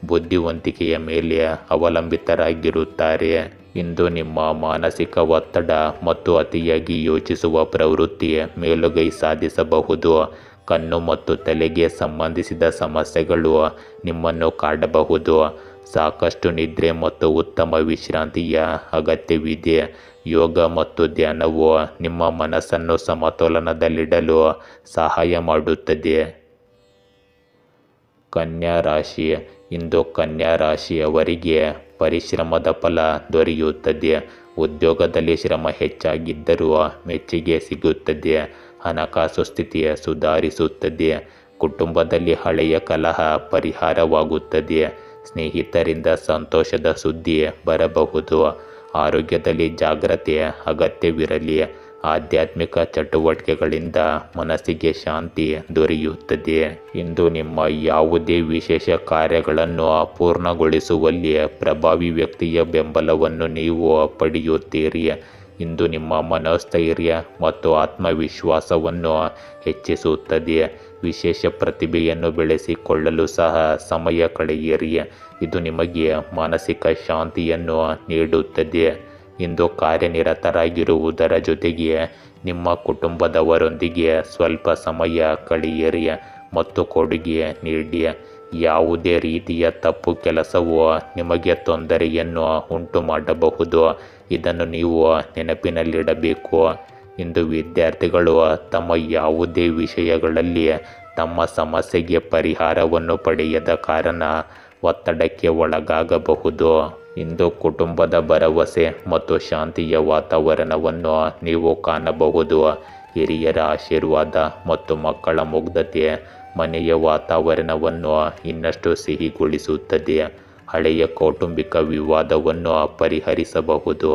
ಬುದ್ಧಿವಂತಿಕೆಯ ಮೇಲೆ ಅವಲಂಬಿತರಾಗಿರುತ್ತಾರೆ. ಇಂದು ನಿಮ್ಮ ಮಾನಸಿಕ ಒತ್ತಡ ಮತ್ತು ಅತಿಯಾಗಿ ಯೋಚಿಸುವ ಪ್ರವೃತ್ತಿ ಮೇಲುಗೈ ಸಾಧಿಸಬಹುದು. ಕಣ್ಣು ಮತ್ತು ತಲೆಗೆ ಸಂಬಂಧಿಸಿದ ಸಮಸ್ಯೆಗಳು ನಿಮ್ಮನ್ನು ಕಾಡಬಹುದು. ಸಾಕಷ್ಟು ನಿದ್ರೆ ಮತ್ತು ಉತ್ತಮ ವಿಶ್ರಾಂತಿಯ ಅಗತ್ಯವಿದೆ. ಯೋಗ ಮತ್ತು ಧ್ಯಾನವು ನಿಮ್ಮ ಮನಸ್ಸನ್ನು ಸಮತೋಲನದಲ್ಲಿಡಲು ಸಹಾಯ ಮಾಡುತ್ತದೆ. ಕನ್ಯಾ ರಾಶಿ. ಇಂದು ಕನ್ಯಾ ರಾಶಿಯವರಿಗೆ ಪರಿಶ್ರಮದ ಫಲ ದೊರೆಯುತ್ತದೆ. ಉದ್ಯೋಗದಲ್ಲಿ ಶ್ರಮ ಹೆಚ್ಚಾಗಿದ್ದರೂ ಮೆಚ್ಚುಗೆ ಸಿಗುತ್ತದೆ. ಹಣಕಾಸು ಸ್ಥಿತಿ ಸುಧಾರಿಸುತ್ತದೆ. ಕುಟುಂಬದಲ್ಲಿ ಹಳೆಯ ಕಲಹ ಪರಿಹಾರವಾಗುತ್ತದೆ. ಸ್ನೇಹಿತರಿಂದ ಸಂತೋಷದ ಸುದ್ದಿ ಬರಬಹುದು. ಆರೋಗ್ಯದಲ್ಲಿ ಜಾಗ್ರತೆ ಅಗತ್ಯವಿರಲಿ. ಆಧ್ಯಾತ್ಮಿಕ ಚಟುವಟಿಕೆಗಳಿಂದ ಮನಸ್ಸಿಗೆ ಶಾಂತಿ ದೊರೆಯುತ್ತದೆ. ಇಂದು ನಿಮ್ಮ ಯಾವುದೇ ವಿಶೇಷ ಕಾರ್ಯಗಳನ್ನು ಪೂರ್ಣಗೊಳಿಸುವಲ್ಲಿ ಪ್ರಭಾವಿ ವ್ಯಕ್ತಿಯ ಬೆಂಬಲವನ್ನು ನೀವು ಪಡೆಯುತ್ತೀರಿ. ಇಂದು ನಿಮ್ಮ ಮನೋಸ್ಥೈರ್ಯ ಮತ್ತು ಆತ್ಮವಿಶ್ವಾಸವನ್ನು ಹೆಚ್ಚಿಸುತ್ತದೆ. ವಿಶೇಷ ಪ್ರತಿಭೆಯನ್ನು ಬೆಳೆಸಿಕೊಳ್ಳಲು ಸಹ ಸಮಯ ಕಳೆಯಿರಿ. ಇದು ನಿಮಗೆ ಮಾನಸಿಕ ಶಾಂತಿಯನ್ನು ನೀಡುತ್ತದೆ. ಇಂದು ಕಾರ್ಯನಿರತರಾಗಿರುವುದರ ಜೊತೆಗೆ ನಿಮ್ಮ ಕುಟುಂಬದವರೊಂದಿಗೆ ಸ್ವಲ್ಪ ಸಮಯ ಕಳೆಯಿರಿ ಮತ್ತು ಕೊಡುಗೆ ನೀಡಿ. ಯಾವುದೇ ರೀತಿಯ ತಪ್ಪು ಕೆಲಸವು ನಿಮಗೆ ತೊಂದರೆಯನ್ನು ಉಂಟು ಮಾಡಬಹುದು, ಇದನ್ನು ನೀವು ನೆನಪಿನಲ್ಲಿಡಬೇಕು. ಇಂದು ವಿದ್ಯಾರ್ಥಿಗಳು ತಮ್ಮ ಯಾವುದೇ ವಿಷಯಗಳಲ್ಲಿ ತಮ್ಮ ಸಮಸ್ಯೆಗೆ ಪರಿಹಾರವನ್ನು ಪಡೆಯದ ಕಾರಣ ಒತ್ತಡಕ್ಕೆ ಒಳಗಾಗಬಹುದು. ಇಂದು ಕುಟುಂಬದ ಭರವಸೆ ಮತ್ತು ಶಾಂತಿಯ ವಾತಾವರಣವನ್ನು ನೀವು ಕಾಣಬಹುದು. ಹಿರಿಯರ ಆಶೀರ್ವಾದ ಮತ್ತು ಮಕ್ಕಳ ಮುಗ್ಧತೆ ಮನೆಯ ವಾತಾವರಣವನ್ನು ಇನ್ನಷ್ಟು ಸಿಹಿಗೊಳಿಸುತ್ತದೆ. ಹಳೆಯ ಕೌಟುಂಬಿಕ ವಿವಾದವನ್ನು ಪರಿಹರಿಸಬಹುದು.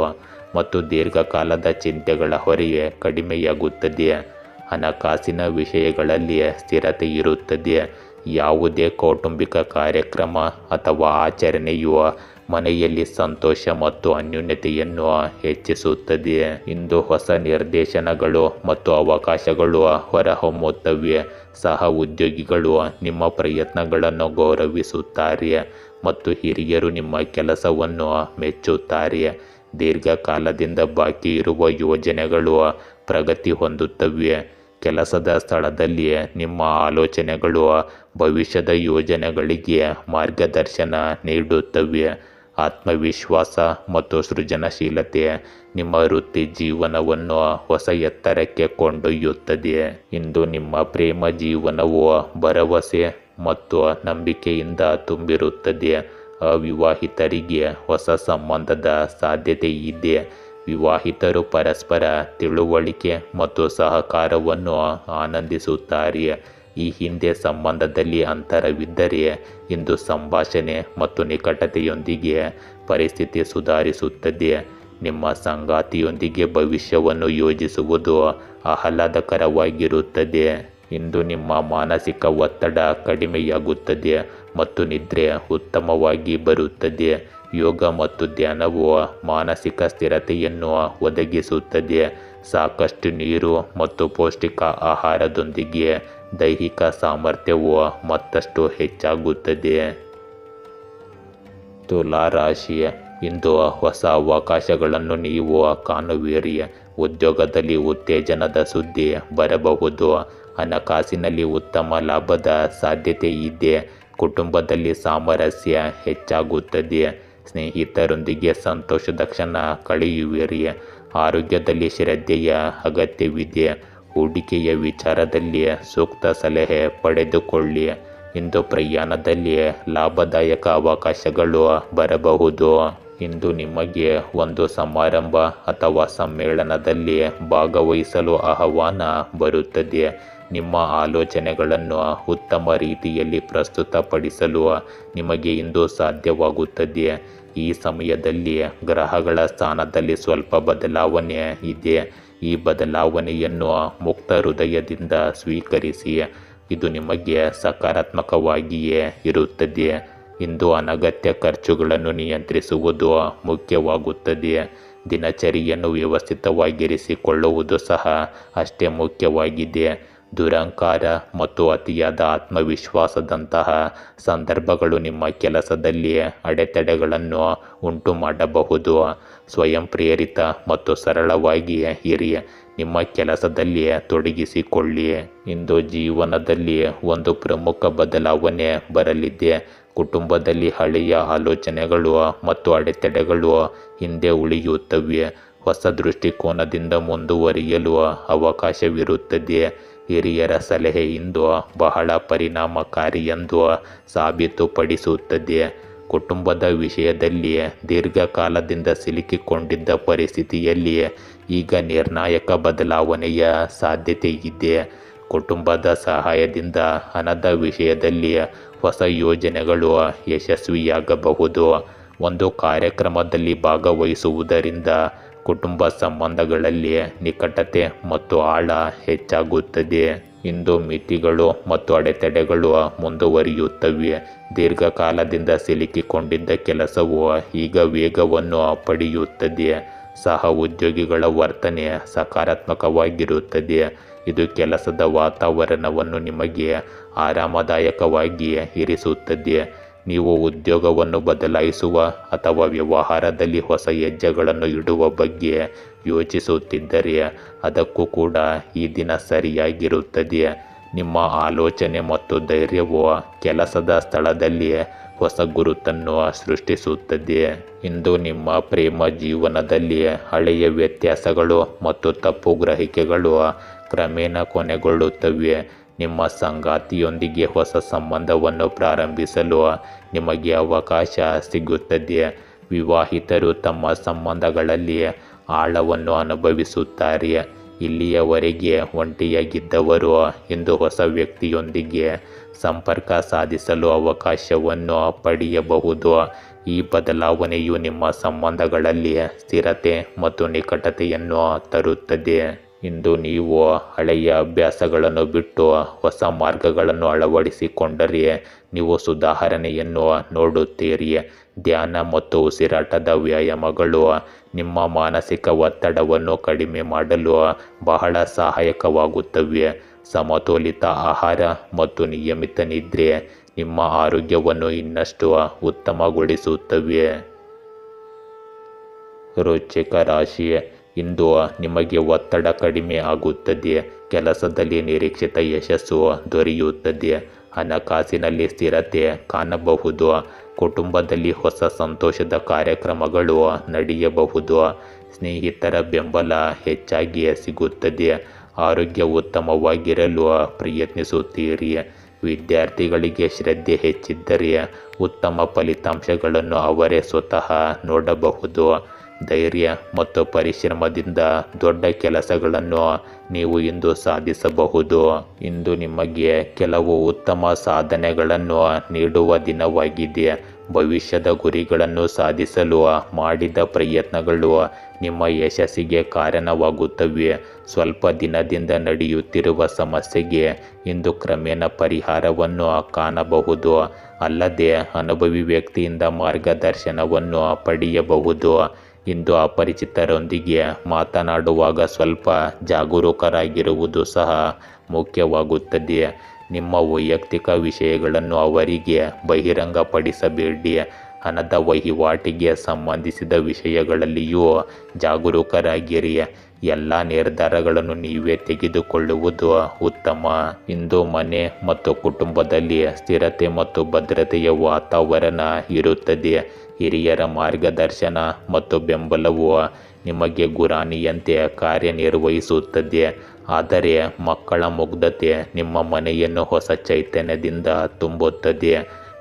ಮತ್ತು ದೀರ್ಘಕಾಲದ ಚಿಂತೆಗಳ ಹೊರೆ ಕಡಿಮೆಯಾಗುತ್ತದೆ. ಹಣಕಾಸಿನ ವಿಷಯಗಳಲ್ಲಿ ಸ್ಥಿರತೆ ಇರುತ್ತದೆ. ಯಾವುದೇ ಕೌಟುಂಬಿಕ ಕಾರ್ಯಕ್ರಮ ಅಥವಾ ಆಚರಣೆಯು ಮನೆಯಲ್ಲಿ ಸಂತೋಷ ಮತ್ತು ಅನ್ಯೋನ್ಯತೆಯನ್ನು ಹೆಚ್ಚಿಸುತ್ತದೆ. ಇಂದು ಹೊಸ ನಿರ್ದೇಶನಗಳು ಮತ್ತು ಅವಕಾಶಗಳು ಹೊರಹೊಮ್ಮುತ್ತವೆ. ಸಹ ಉದ್ಯೋಗಿಗಳು ನಿಮ್ಮ ಪ್ರಯತ್ನಗಳನ್ನು ಗೌರವಿಸುತ್ತಾರೆ ಮತ್ತು ಹಿರಿಯರು ನಿಮ್ಮ ಕೆಲಸವನ್ನು ಮೆಚ್ಚುತ್ತಾರೆ. ದೀರ್ಘಕಾಲದಿಂದ ಬಾಕಿ ಇರುವ ಯೋಜನೆಗಳು ಪ್ರಗತಿ ಹೊಂದುತ್ತವೆ. ಕೆಲಸದ ಸ್ಥಳದಲ್ಲಿ ನಿಮ್ಮ ಆಲೋಚನೆಗಳು ಭವಿಷ್ಯದ ಯೋಜನೆಗಳಿಗೆ ಮಾರ್ಗದರ್ಶನ ನೀಡುತ್ತವೆ. ಆತ್ಮವಿಶ್ವಾಸ ಮತ್ತು ಸೃಜನಶೀಲತೆ ನಿಮ್ಮ ವೃತ್ತಿ ಜೀವನವನ್ನು ಹೊಸ ಎತ್ತರಕ್ಕೆ ಕೊಂಡೊಯ್ಯುತ್ತದೆ. ಇಂದು ನಿಮ್ಮ ಪ್ರೇಮ ಜೀವನವು ಭರವಸೆ ಮತ್ತು ನಂಬಿಕೆಯಿಂದ ತುಂಬಿರುತ್ತದೆ. ಅವಿವಾಹಿತರಿಗೆ ಹೊಸ ಸಂಬಂಧದ ಸಾಧ್ಯತೆ ಇದೆ. ವಿವಾಹಿತರು ಪರಸ್ಪರ ತಿಳುವಳಿಕೆ ಮತ್ತು ಸಹಕಾರವನ್ನು ಆನಂದಿಸುತ್ತಾರೆ. ಈ ಹಿಂದೆ ಸಂಬಂಧದಲ್ಲಿ ಅಂತರವಿದ್ದರೆ ಇಂದು ಸಂಭಾಷಣೆ ಮತ್ತು ನಿಕಟತೆಯೊಂದಿಗೆ ಪರಿಸ್ಥಿತಿ ಸುಧಾರಿಸುತ್ತದೆ. ನಿಮ್ಮ ಸಂಗಾತಿಯೊಂದಿಗೆ ಭವಿಷ್ಯವನ್ನು ಯೋಜಿಸುವುದು ಆಹ್ಲಾದಕರವಾಗಿರುತ್ತದೆ. ಇಂದು ನಿಮ್ಮ ಮಾನಸಿಕ ಒತ್ತಡ ಕಡಿಮೆಯಾಗುತ್ತದೆ ಮತ್ತು ನಿದ್ರೆ ಉತ್ತಮವಾಗಿ ಬರುತ್ತದೆ. ಯೋಗ ಮತ್ತು ಧ್ಯಾನವು ಮಾನಸಿಕ ಸ್ಥಿರತೆಯನ್ನು ಒದಗಿಸುತ್ತದೆ. ಸಾಕಷ್ಟು ನೀರು ಮತ್ತು ಪೌಷ್ಟಿಕ ಆಹಾರದೊಂದಿಗೆ ದೈಹಿಕ ಸಾಮರ್ಥ್ಯವು ಮತ್ತಷ್ಟು ಹೆಚ್ಚಾಗುತ್ತದೆ. ತುಲಾ ರಾಶಿ, ಇಂದು ಹೊಸ ಅವಕಾಶಗಳನ್ನು ನೀವು ಕಾಣುವಿರಿ. ಉದ್ಯೋಗದಲ್ಲಿ ಉತ್ತೇಜನದ ಸುದ್ದಿ ಬರಬಹುದು. ಹಣಕಾಸಿನಲ್ಲಿ ಉತ್ತಮ ಲಾಭದ ಸಾಧ್ಯತೆ ಇದೆ. ಕುಟುಂಬದಲ್ಲಿ ಸಾಮರಸ್ಯ ಹೆಚ್ಚಾಗುತ್ತದೆ. ಸ್ನೇಹಿತರೊಂದಿಗೆ ಸಂತೋಷದ ಕ್ಷಣ ಕಳೆಯುವಿರಿ. ಆರೋಗ್ಯದಲ್ಲಿ ಶ್ರದ್ಧೆಯ ಅಗತ್ಯವಿದೆ. ಹೂಡಿಕೆಯ ವಿಚಾರದಲ್ಲಿ ಸೂಕ್ತ ಸಲಹೆ ಪಡೆದುಕೊಳ್ಳಿ. ಇಂದು ಪ್ರಯಾಣದಲ್ಲಿ ಲಾಭದಾಯಕ ಅವಕಾಶಗಳು ಬರಬಹುದು. ಇಂದು ನಿಮಗೆ ಒಂದು ಸಮಾರಂಭ ಅಥವಾ ಸಮ್ಮೇಳನದಲ್ಲಿ ಭಾಗವಹಿಸಲು ಆಹ್ವಾನ ಬರುತ್ತದೆ. ನಿಮ್ಮ ಆಲೋಚನೆಗಳನ್ನು ಉತ್ತಮ ರೀತಿಯಲ್ಲಿ ಪ್ರಸ್ತುತಪಡಿಸಲು ನಿಮಗೆ ಇಂದು ಸಾಧ್ಯವಾಗುತ್ತದೆ. ಈ ಸಮಯದಲ್ಲಿ ಗ್ರಹಗಳ ಸ್ಥಾನದಲ್ಲಿ ಸ್ವಲ್ಪ ಬದಲಾವಣೆ ಇದೆ. ಈ ಬದಲಾವಣೆಯನ್ನು ಮುಕ್ತ ಹೃದಯದಿಂದ ಸ್ವೀಕರಿಸಿ. ಇದು ನಿಮಗೆ ಸಕಾರಾತ್ಮಕವಾಗಿಯೇ ಇರುತ್ತದೆ. ಇಂದು ಅನಗತ್ಯ ಖರ್ಚುಗಳನ್ನು ನಿಯಂತ್ರಿಸುವುದು ಮುಖ್ಯವಾಗುತ್ತದೆ. ದಿನಚರಿಯನ್ನು ವ್ಯವಸ್ಥಿತವಾಗಿರಿಸಿಕೊಳ್ಳುವುದು ಸಹ ಅಷ್ಟೇ ಮುಖ್ಯವಾಗಿದೆ. ದುರಹಂಕಾರ ಮತ್ತು ಅತಿಯಾದ ಆತ್ಮವಿಶ್ವಾಸದಂತಹ ಸಂದರ್ಭಗಳು ನಿಮ್ಮ ಕೆಲಸದಲ್ಲಿ ಅಡೆತಡೆಗಳನ್ನು ಉಂಟು ಮಾಡಬಹುದು. ಸ್ವಯಂ ಪ್ರೇರಿತ ಮತ್ತು ಸರಳವಾಗಿ ಇರಿ. ನಿಮ್ಮ ಕೆಲಸದಲ್ಲಿ ತೊಡಗಿಸಿಕೊಳ್ಳಿ. ಇಂದು ಜೀವನದಲ್ಲಿ ಒಂದು ಪ್ರಮುಖ ಬದಲಾವಣೆ ಬರಲಿದೆ. ಕುಟುಂಬದಲ್ಲಿ ಹಳೆಯ ಆಲೋಚನೆಗಳು ಮತ್ತು ಅಡೆತಡೆಗಳು ಹಿಂದೆ ಉಳಿಯುತ್ತವೆ. ಹೊಸ ದೃಷ್ಟಿಕೋನದಿಂದ ಮುಂದುವರಿಯಲು ಅವಕಾಶವಿರುತ್ತದೆ. ಹಿರಿಯರ ಸಲಹೆ ಇಂದು ಬಹಳ ಪರಿಣಾಮಕಾರಿ ಎಂದು ಸಾಬೀತುಪಡಿಸುತ್ತದೆ. ಕುಟುಂಬದ ವಿಷಯದಲ್ಲಿ ದೀರ್ಘಕಾಲದಿಂದ ಸಿಲುಕಿಕೊಂಡಿದ್ದ ಪರಿಸ್ಥಿತಿಯಲ್ಲಿ ಈಗ ನಿರ್ಣಾಯಕ ಬದಲಾವಣೆಯ ಸಾಧ್ಯತೆ ಇದೆ. ಕುಟುಂಬದ ಸಹಾಯದಿಂದ ಹಣದ ವಿಷಯದಲ್ಲಿ ಹೊಸ ಯೋಜನೆಗಳು ಯಶಸ್ವಿಯಾಗಬಹುದು. ಒಂದು ಕಾರ್ಯಕ್ರಮದಲ್ಲಿ ಭಾಗವಹಿಸುವುದರಿಂದ ಕುಟುಂಬ ಸಂಬಂಧಗಳಲ್ಲಿ ನಿಕಟತೆ ಮತ್ತು ಆಳ ಹೆಚ್ಚಾಗುತ್ತದೆ. ಇಂದು ಮಿತಿಗಳು ಮತ್ತು ಅಡೆತಡೆಗಳು ಮುಂದುವರಿಯುತ್ತವೆ. ದೀರ್ಘಕಾಲದಿಂದ ಸಿಲುಕಿಕೊಂಡಿದ್ದ ಕೆಲಸವು ಈಗ ವೇಗವನ್ನು ಪಡೆಯುತ್ತದೆ. ಸಹ ಉದ್ಯೋಗಿಗಳ ವರ್ತನೆ ಸಕಾರಾತ್ಮಕವಾಗಿರುತ್ತದೆ. ಇದು ಕೆಲಸದ ವಾತಾವರಣವನ್ನು ನಿಮಗೆ ಆರಾಮದಾಯಕವಾಗಿ ಇರಿಸುತ್ತದೆ. ನೀವು ಉದ್ಯೋಗವನ್ನು ಬದಲಾಯಿಸುವ ಅಥವಾ ವ್ಯವಹಾರದಲ್ಲಿ ಹೊಸ ಹೆಜ್ಜೆಗಳನ್ನು ಇಡುವ ಬಗ್ಗೆ ಯೋಚಿಸುತ್ತಿದ್ದರೆ ಅದಕ್ಕೂ ಕೂಡ ಈ ದಿನ ಸರಿಯಾಗಿರುತ್ತದೆ. ನಿಮ್ಮ ಆಲೋಚನೆ ಮತ್ತು ಧೈರ್ಯವು ಕೆಲಸದ ಸ್ಥಳದಲ್ಲಿ ಹೊಸ ಗುರುತನ್ನು ಸೃಷ್ಟಿಸುತ್ತದೆ. ಇಂದು ನಿಮ್ಮ ಪ್ರೇಮ ಜೀವನದಲ್ಲಿ ಹಳೆಯ ವ್ಯತ್ಯಾಸಗಳು ಮತ್ತು ತಪ್ಪು ಗ್ರಹಿಕೆಗಳು ಕ್ರಮೇಣ ಕೊನೆಗೊಳ್ಳುತ್ತವೆ. ನಿಮ್ಮ ಸಂಗಾತಿಯೊಂದಿಗೆ ಹೊಸ ಸಂಬಂಧವನ್ನು ಪ್ರಾರಂಭಿಸಲು ನಿಮಗೆ ಅವಕಾಶ ಸಿಗುತ್ತದೆ. ವಿವಾಹಿತರು ತಮ್ಮ ಸಂಬಂಧಗಳಲ್ಲಿ ಆಳವನ್ನು ಅನುಭವಿಸುತ್ತಾರೆ. ಇಲ್ಲಿಯವರೆಗೆ ಒಂಟಿಯಾಗಿದ್ದವರು ಇಂದು ಹೊಸ ವ್ಯಕ್ತಿಯೊಂದಿಗೆ ಸಂಪರ್ಕ ಸಾಧಿಸಲು ಅವಕಾಶವನ್ನು ಪಡೆಯಬಹುದು. ಈ ಬದಲಾವಣೆಯು ನಿಮ್ಮ ಸಂಬಂಧಗಳಲ್ಲಿ ಸ್ಥಿರತೆ ಮತ್ತು ನಿಕಟತೆಯನ್ನು ತರುತ್ತದೆ. ಇಂದು ನೀವು ಹಳೆಯ ಅಭ್ಯಾಸಗಳನ್ನು ಬಿಟ್ಟು ಹೊಸ ಮಾರ್ಗಗಳನ್ನು ಅಳವಡಿಸಿಕೊಂಡರೆ ನೀವು ಸುಧಾರಣೆಯನ್ನು ನೋಡುತ್ತೀರಿ. ಧ್ಯಾನ ಮತ್ತು ಉಸಿರಾಟದ ವ್ಯಾಯಾಮಗಳು ನಿಮ್ಮ ಮಾನಸಿಕ ಒತ್ತಡವನ್ನು ಕಡಿಮೆ ಮಾಡಲು ಬಹಳ ಸಹಾಯಕವಾಗುತ್ತವೆ. ಸಮತೋಲಿತ ಆಹಾರ ಮತ್ತು ನಿಯಮಿತ ನಿದ್ರೆ ನಿಮ್ಮ ಆರೋಗ್ಯವನ್ನು ಇನ್ನಷ್ಟು ಉತ್ತಮಗೊಳಿಸುತ್ತವೆ. ವೃಶ್ಚಿಕ ರಾಶಿ, ಇಂದು ನಿಮಗೆ ಒತ್ತಡ ಕಡಿಮೆ ಆಗುತ್ತದೆ. ಕೆಲಸದಲ್ಲಿ ನಿರೀಕ್ಷಿತ ಯಶಸ್ಸು ದೊರೆಯುತ್ತದೆ. ಹಣಕಾಸಿನಲ್ಲಿ ಸ್ಥಿರತೆ ಕಾಣಬಹುದು. ಕುಟುಂಬದಲ್ಲಿ ಹೊಸ ಸಂತೋಷದ ಕಾರ್ಯಕ್ರಮಗಳು ನಡೆಯಬಹುದು. ಸ್ನೇಹಿತರ ಬೆಂಬಲ ಹೆಚ್ಚಾಗಿ ಸಿಗುತ್ತದೆ. ಆರೋಗ್ಯ ಉತ್ತಮವಾಗಿರಲು ಪ್ರಯತ್ನಿಸುತ್ತೀರಿ. ವಿದ್ಯಾರ್ಥಿಗಳಿಗೆ ಶ್ರದ್ಧೆ ಹೆಚ್ಚಿದ್ದರೆ ಉತ್ತಮ ಫಲಿತಾಂಶಗಳನ್ನು ಅವರೇ ಸ್ವತಃ ನೋಡಬಹುದು. ಧೈರ್ಯ ಮತ್ತು ಪರಿಶ್ರಮದಿಂದ ದೊಡ್ಡ ಕೆಲಸಗಳನ್ನು ನೀವು ಇಂದು ಸಾಧಿಸಬಹುದು. ಇಂದು ನಿಮಗೆ ಕೆಲವು ಉತ್ತಮ ಸಾಧನೆಗಳನ್ನು ನೀಡುವ ದಿನವಾಗಿದೆ. ಭವಿಷ್ಯದ ಗುರಿಗಳನ್ನು ಸಾಧಿಸಲು ಮಾಡಿದ ಪ್ರಯತ್ನಗಳು ನಿಮ್ಮ ಯಶಸ್ಸಿಗೆ ಕಾರಣವಾಗುತ್ತವೆ. ಸ್ವಲ್ಪ ದಿನದಿಂದ ನಡೆಯುತ್ತಿರುವ ಸಮಸ್ಯೆಗೆ ಇಂದು ಕ್ರಮೇಣ ಪರಿಹಾರವನ್ನು ಕಾಣಬಹುದು. ಅಲ್ಲದೆ ಅನುಭವಿ ವ್ಯಕ್ತಿಯಿಂದ ಮಾರ್ಗದರ್ಶನವನ್ನು ಪಡೆಯಬಹುದು. ಇಂದು ಅಪರಿಚಿತರೊಂದಿಗೆ ಮಾತನಾಡುವಾಗ ಸ್ವಲ್ಪ ಜಾಗರೂಕರಾಗಿರುವುದು ಸಹ ಮುಖ್ಯವಾಗುತ್ತದೆ. ನಿಮ್ಮ ವೈಯಕ್ತಿಕ ವಿಷಯಗಳನ್ನು ಅವರಿಗೆ ಬಹಿರಂಗಪಡಿಸಬೇಡಿ. ಹಣದ ವಹಿವಾಟಿಗೆ ಸಂಬಂಧಿಸಿದ ವಿಷಯಗಳಲ್ಲಿಯೂ ಜಾಗರೂಕರಾಗಿರಿ. ಎಲ್ಲ ನಿರ್ಧಾರಗಳನ್ನು ನೀವೇ ತೆಗೆದುಕೊಳ್ಳುವುದು ಉತ್ತಮ. ಇಂದು ಮನೆ ಮತ್ತು ಕುಟುಂಬದಲ್ಲಿ ಸ್ಥಿರತೆ ಮತ್ತು ಭದ್ರತೆಯ ವಾತಾವರಣ ಇರುತ್ತದೆ. ಹಿರಿಯರ ಮಾರ್ಗದರ್ಶನ ಮತ್ತು ಬೆಂಬಲವು ನಿಮಗೆ ಗುರಾಣಿಯಂತೆ ಕಾರ್ಯನಿರ್ವಹಿಸುತ್ತದೆ. ಆದರೆ ಮಕ್ಕಳ ಮುಗ್ಧತೆ ನಿಮ್ಮ ಮನೆಯನ್ನು ಹೊಸ ಚೈತನ್ಯದಿಂದ ತುಂಬುತ್ತದೆ.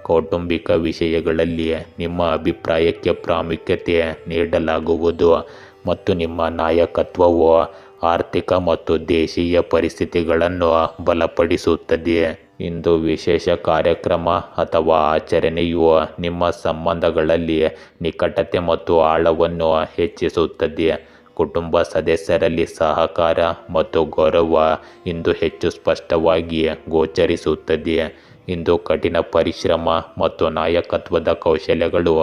ಕೌಟುಂಬಿಕ ವಿಷಯಗಳಲ್ಲಿ ನಿಮ್ಮ ಅಭಿಪ್ರಾಯಕ್ಕೆ ಪ್ರಾಮುಖ್ಯತೆ ನೀಡಲಾಗುವುದು ಮತ್ತು ನಿಮ್ಮ ನಾಯಕತ್ವವು ಆರ್ಥಿಕ ಮತ್ತು ದೇಶೀಯ ಪರಿಸ್ಥಿತಿಗಳನ್ನು ಬಲಪಡಿಸುತ್ತದೆ. ಇಂದು ವಿಶೇಷ ಕಾರ್ಯಕ್ರಮ ಅಥವಾ ಆಚರಣೆಯು ನಿಮ್ಮ ಸಂಬಂಧಗಳಲ್ಲಿ ನಿಕಟತೆ ಮತ್ತು ಆಳವನ್ನು ಹೆಚ್ಚಿಸುತ್ತದೆ. ಕುಟುಂಬ ಸದಸ್ಯರಲ್ಲಿ ಸಹಕಾರ ಮತ್ತು ಗೌರವ ಇಂದು ಹೆಚ್ಚು ಸ್ಪಷ್ಟವಾಗಿ ಗೋಚರಿಸುತ್ತದೆ. ಇಂದು ಕಠಿಣ ಪರಿಶ್ರಮ ಮತ್ತು ನಾಯಕತ್ವದ ಕೌಶಲ್ಯಗಳು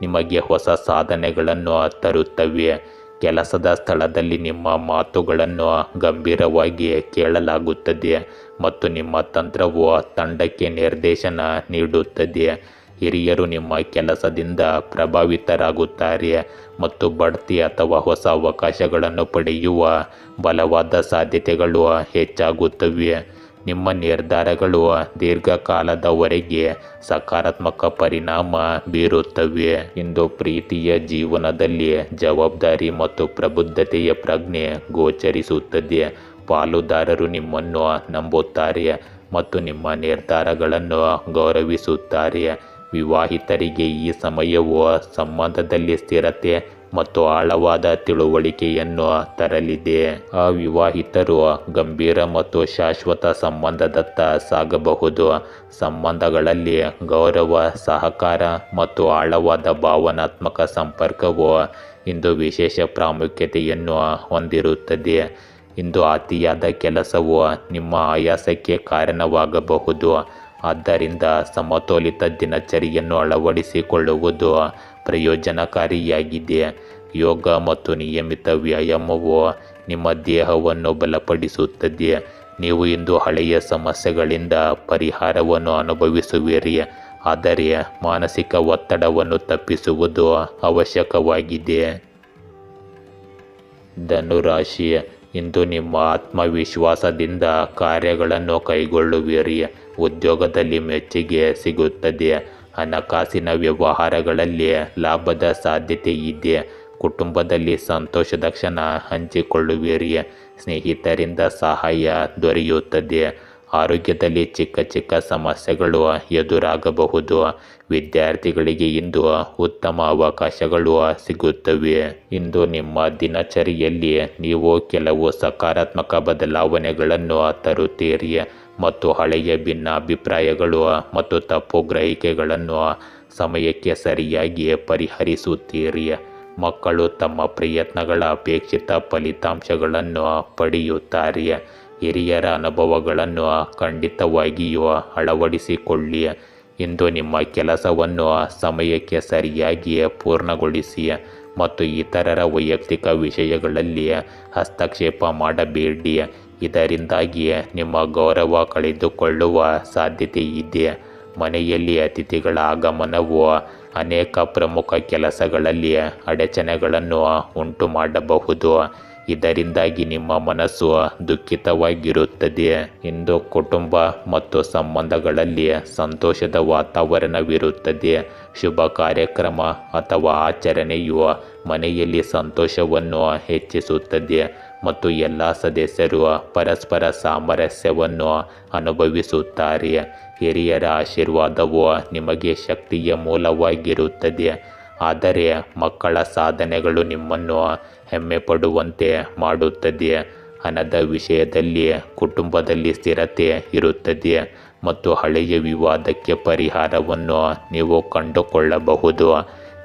ನಿಮಗೆ ಹೊಸ ಸಾಧನೆಗಳನ್ನು ತರುತ್ತವೆ. ಕೆಲಸದ ಸ್ಥಳದಲ್ಲಿ ನಿಮ್ಮ ಮಾತುಗಳನ್ನು ಗಂಭೀರವಾಗಿ ಕೇಳಲಾಗುತ್ತದೆ ಮತ್ತು ನಿಮ್ಮ ತಂತ್ರವು ತಂಡಕ್ಕೆ ನಿರ್ದೇಶನ ನೀಡುತ್ತದೆ. ಹಿರಿಯರು ನಿಮ್ಮ ಕೆಲಸದಿಂದ ಪ್ರಭಾವಿತರಾಗುತ್ತಾರೆ ಮತ್ತು ಬಡ್ತಿ ಅಥವಾ ಹೊಸ ಅವಕಾಶಗಳನ್ನು ಪಡೆಯುವ ಬಲವಾದ ಸಾಧ್ಯತೆಗಳು ಹೆಚ್ಚಾಗುತ್ತವೆ. ನಿಮ್ಮ ನಿರ್ಧಾರಗಳು ದೀರ್ಘಕಾಲದವರೆಗೆ ಸಕಾರಾತ್ಮಕ ಪರಿಣಾಮ ಬೀರುತ್ತವೆ. ಇಂದು ಪ್ರೀತಿಯ ಜೀವನದಲ್ಲಿ ಜವಾಬ್ದಾರಿ ಮತ್ತು ಪ್ರಬುದ್ಧತೆಯ ಪ್ರಜ್ಞೆ ಗೋಚರಿಸುತ್ತದೆ. ಪಾಲುದಾರರು ನಿಮ್ಮನ್ನು ನಂಬುತ್ತಾರೆ ಮತ್ತು ನಿಮ್ಮ ನಿರ್ಧಾರಗಳನ್ನು ಗೌರವಿಸುತ್ತಾರೆ. ವಿವಾಹಿತರಿಗೆ ಈ ಸಮಯವು ಸಂಬಂಧದಲ್ಲಿ ಸ್ಥಿರತೆ ಮತ್ತು ಆಳವಾದ ತಿಳುವಳಿಕೆಯನ್ನು ತರಲಿದೆ. ಅವಿವಾಹಿತರು ಗಂಭೀರ ಮತ್ತು ಶಾಶ್ವತ ಸಂಬಂಧದತ್ತ ಸಾಗಬಹುದು. ಸಂಬಂಧಗಳಲ್ಲಿ ಗೌರವ, ಸಹಕಾರ ಮತ್ತು ಆಳವಾದ ಭಾವನಾತ್ಮಕ ಸಂಪರ್ಕವು ಇಂದು ವಿಶೇಷ ಪ್ರಾಮುಖ್ಯತೆಯನ್ನು ಹೊಂದಿರುತ್ತದೆ. ಇಂದು ಅತಿಯಾದ ಕೆಲಸವು ನಿಮ್ಮ ಆಯಾಸಕ್ಕೆ ಕಾರಣವಾಗಬಹುದು. ಆದ್ದರಿಂದ ಸಮತೋಲಿತ ದಿನಚರಿಯನ್ನು ಅಳವಡಿಸಿಕೊಳ್ಳುವುದು ಪ್ರಯೋಜನಕಾರಿಯಾಗಿದೆ. ಯೋಗ ಮತ್ತು ನಿಯಮಿತ ವ್ಯಾಯಾಮವು ನಿಮ್ಮ ದೇಹವನ್ನು ಬಲಪಡಿಸುತ್ತದೆ. ನೀವು ಇಂದು ಹಳೆಯ ಸಮಸ್ಯೆಗಳಿಂದ ಪರಿಹಾರವನ್ನು ಅನುಭವಿಸುವಿರಿ, ಆದರೆ ಮಾನಸಿಕ ಒತ್ತಡವನ್ನು ತಪ್ಪಿಸುವುದು ಅವಶ್ಯಕವಾಗಿದೆ. ಧನುರಾಶಿ, ಇಂದು ನಿಮ್ಮ ಆತ್ಮವಿಶ್ವಾಸದಿಂದ ಕಾರ್ಯಗಳನ್ನು ಕೈಗೊಳ್ಳುವಿರಿ. ಉದ್ಯೋಗದಲ್ಲಿ ಮೆಚ್ಚುಗೆ ಸಿಗುತ್ತದೆ. ಹಣಕಾಸಿನ ವ್ಯವಹಾರಗಳಲ್ಲಿ ಲಾಭದ ಸಾಧ್ಯತೆ ಇದೆ. ಕುಟುಂಬದಲ್ಲಿ ಸಂತೋಷದ ಕ್ಷಣ ಹಂಚಿಕೊಳ್ಳುವಿರಿ. ಸ್ನೇಹಿತರಿಂದ ಸಹಾಯ ದೊರೆಯುತ್ತದೆ. ಆರೋಗ್ಯದಲ್ಲಿ ಚಿಕ್ಕ ಚಿಕ್ಕ ಸಮಸ್ಯೆಗಳು ಎದುರಾಗಬಹುದು. ವಿದ್ಯಾರ್ಥಿಗಳಿಗೆ ಇಂದು ಉತ್ತಮ ಅವಕಾಶಗಳು ಸಿಗುತ್ತವೆ. ಇಂದು ನಿಮ್ಮ ದಿನಚರಿಯಲ್ಲಿ ನೀವು ಕೆಲವು ಸಕಾರಾತ್ಮಕ ಬದಲಾವಣೆಗಳನ್ನು ತರುತ್ತೀರಿ ಮತ್ತು ಹಳೆಯ ಭಿನ್ನಾಭಿಪ್ರಾಯಗಳು ಮತ್ತು ತಪ್ಪು ಗ್ರಹಿಕೆಗಳನ್ನು ಸಮಯಕ್ಕೆ ಸರಿಯಾಗಿ ಪರಿಹರಿಸುತ್ತೀರಿ. ಮಕ್ಕಳು ತಮ್ಮ ಪ್ರಯತ್ನಗಳ ಅಪೇಕ್ಷಿತ ಫಲಿತಾಂಶಗಳನ್ನು ಪಡೆಯುತ್ತಾರೆ. ಹಿರಿಯರ ಅನುಭವಗಳನ್ನು ಖಂಡಿತವಾಗಿಯೂ ಅಳವಡಿಸಿಕೊಳ್ಳಿ. ಇಂದು ನಿಮ್ಮ ಕೆಲಸವನ್ನು ಸಮಯಕ್ಕೆ ಸರಿಯಾಗಿ ಪೂರ್ಣಗೊಳಿಸಿ ಮತ್ತು ಇತರರ ವೈಯಕ್ತಿಕ ವಿಷಯಗಳಲ್ಲಿ ಹಸ್ತಕ್ಷೇಪ ಮಾಡಬೇಡಿ. ಇದರಿಂದಾಗಿ ನಿಮ್ಮ ಗೌರವ ಕಳೆದುಕೊಳ್ಳುವ ಸಾಧ್ಯತೆ ಇದೆ. ಮನೆಯಲ್ಲಿ ಅತಿಥಿಗಳ ಆಗಮನವು ಅನೇಕ ಪ್ರಮುಖ ಕೆಲಸಗಳಲ್ಲಿ ಅಡಚಣೆಗಳನ್ನು ಉಂಟು ಮಾಡಬಹುದು. ಇದರಿಂದಾಗಿ ನಿಮ್ಮ ಮನಸ್ಸು ದುಃಖಿತವಾಗಿರುತ್ತದೆ. ಇಂದು ಕುಟುಂಬ ಮತ್ತು ಸಂಬಂಧಗಳಲ್ಲಿ ಸಂತೋಷದ ವಾತಾವರಣವಿರುತ್ತದೆ. ಶುಭ ಕಾರ್ಯಕ್ರಮ ಅಥವಾ ಆಚರಣೆಯು ಮನೆಯಲ್ಲಿ ಸಂತೋಷವನ್ನು ಹೆಚ್ಚಿಸುತ್ತದೆ ಮತ್ತು ಎಲ್ಲ ಸದಸ್ಯರು ಪರಸ್ಪರ ಸಾಮರಸ್ಯವನ್ನು ಅನುಭವಿಸುತ್ತಾರೆ. ಹಿರಿಯರ ಆಶೀರ್ವಾದವು ನಿಮಗೆ ಶಕ್ತಿಯ ಮೂಲವಾಗಿರುತ್ತದೆ, ಆದರೆ ಮಕ್ಕಳ ಸಾಧನೆಗಳು ನಿಮ್ಮನ್ನು ಹೆಮ್ಮೆ ಪಡುವಂತೆ ಮಾಡುತ್ತದೆ. ಹಣದ ವಿಷಯದಲ್ಲಿ ಕುಟುಂಬದಲ್ಲಿ ಸ್ಥಿರತೆ ಇರುತ್ತದೆ ಮತ್ತು ಹಳೆಯ ವಿವಾದಕ್ಕೆ ಪರಿಹಾರವನ್ನು ನೀವು ಕಂಡುಕೊಳ್ಳಬಹುದು.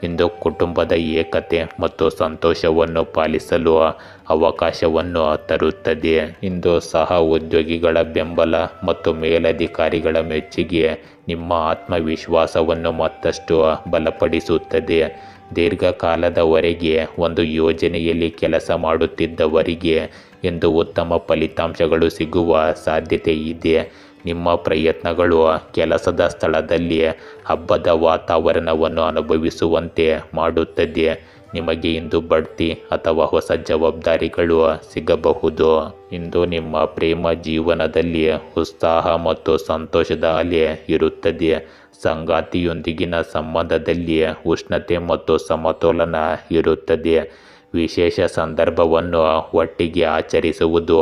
ಇಂದು ಕುಟುಂಬದ ಏಕತೆ ಮತ್ತು ಸಂತೋಷವನ್ನು ಪಾಲಿಸಲು ಅವಕಾಶವನ್ನು ತರುತ್ತದೆ. ಇಂದು ಸಹ ಉದ್ಯೋಗಿಗಳ ಬೆಂಬಲ ಮತ್ತು ಮೇಲಧಿಕಾರಿಗಳ ಮೆಚ್ಚುಗೆ ನಿಮ್ಮ ಆತ್ಮವಿಶ್ವಾಸವನ್ನು ಮತ್ತಷ್ಟು ಬಲಪಡಿಸುತ್ತದೆ. ದೀರ್ಘಕಾಲದವರೆಗೆ ಒಂದು ಯೋಜನೆಯಲ್ಲಿ ಕೆಲಸ ಮಾಡುತ್ತಿದ್ದವರಿಗೆ ಇಂದು ಉತ್ತಮ ಫಲಿತಾಂಶಗಳು ಸಿಗುವ ಸಾಧ್ಯತೆ ಇದೆ. ನಿಮ್ಮ ಪ್ರಯತ್ನಗಳು ಕೆಲಸದ ಸ್ಥಳದಲ್ಲಿ ಹಬ್ಬದ ವಾತಾವರಣವನ್ನು ಅನುಭವಿಸುವಂತೆ ಮಾಡುತ್ತದೆ. ನಿಮಗೆ ಇಂದು ಬಡ್ತಿ ಅಥವಾ ಹೊಸ ಜವಾಬ್ದಾರಿಗಳು ಸಿಗಬಹುದು. ಇಂದು ನಿಮ್ಮ ಪ್ರೇಮ ಜೀವನದಲ್ಲಿ ಉತ್ಸಾಹ ಮತ್ತು ಸಂತೋಷದ ಅಲೆ ಇರುತ್ತದೆ. ಸಂಗಾತಿಯೊಂದಿಗಿನ ಸಂಬಂಧದಲ್ಲಿ ಉಷ್ಣತೆ ಮತ್ತು ಸಮತೋಲನ ಇರುತ್ತದೆ. ವಿಶೇಷ ಸಂದರ್ಭವನ್ನು ಒಟ್ಟಿಗೆ ಆಚರಿಸುವುದು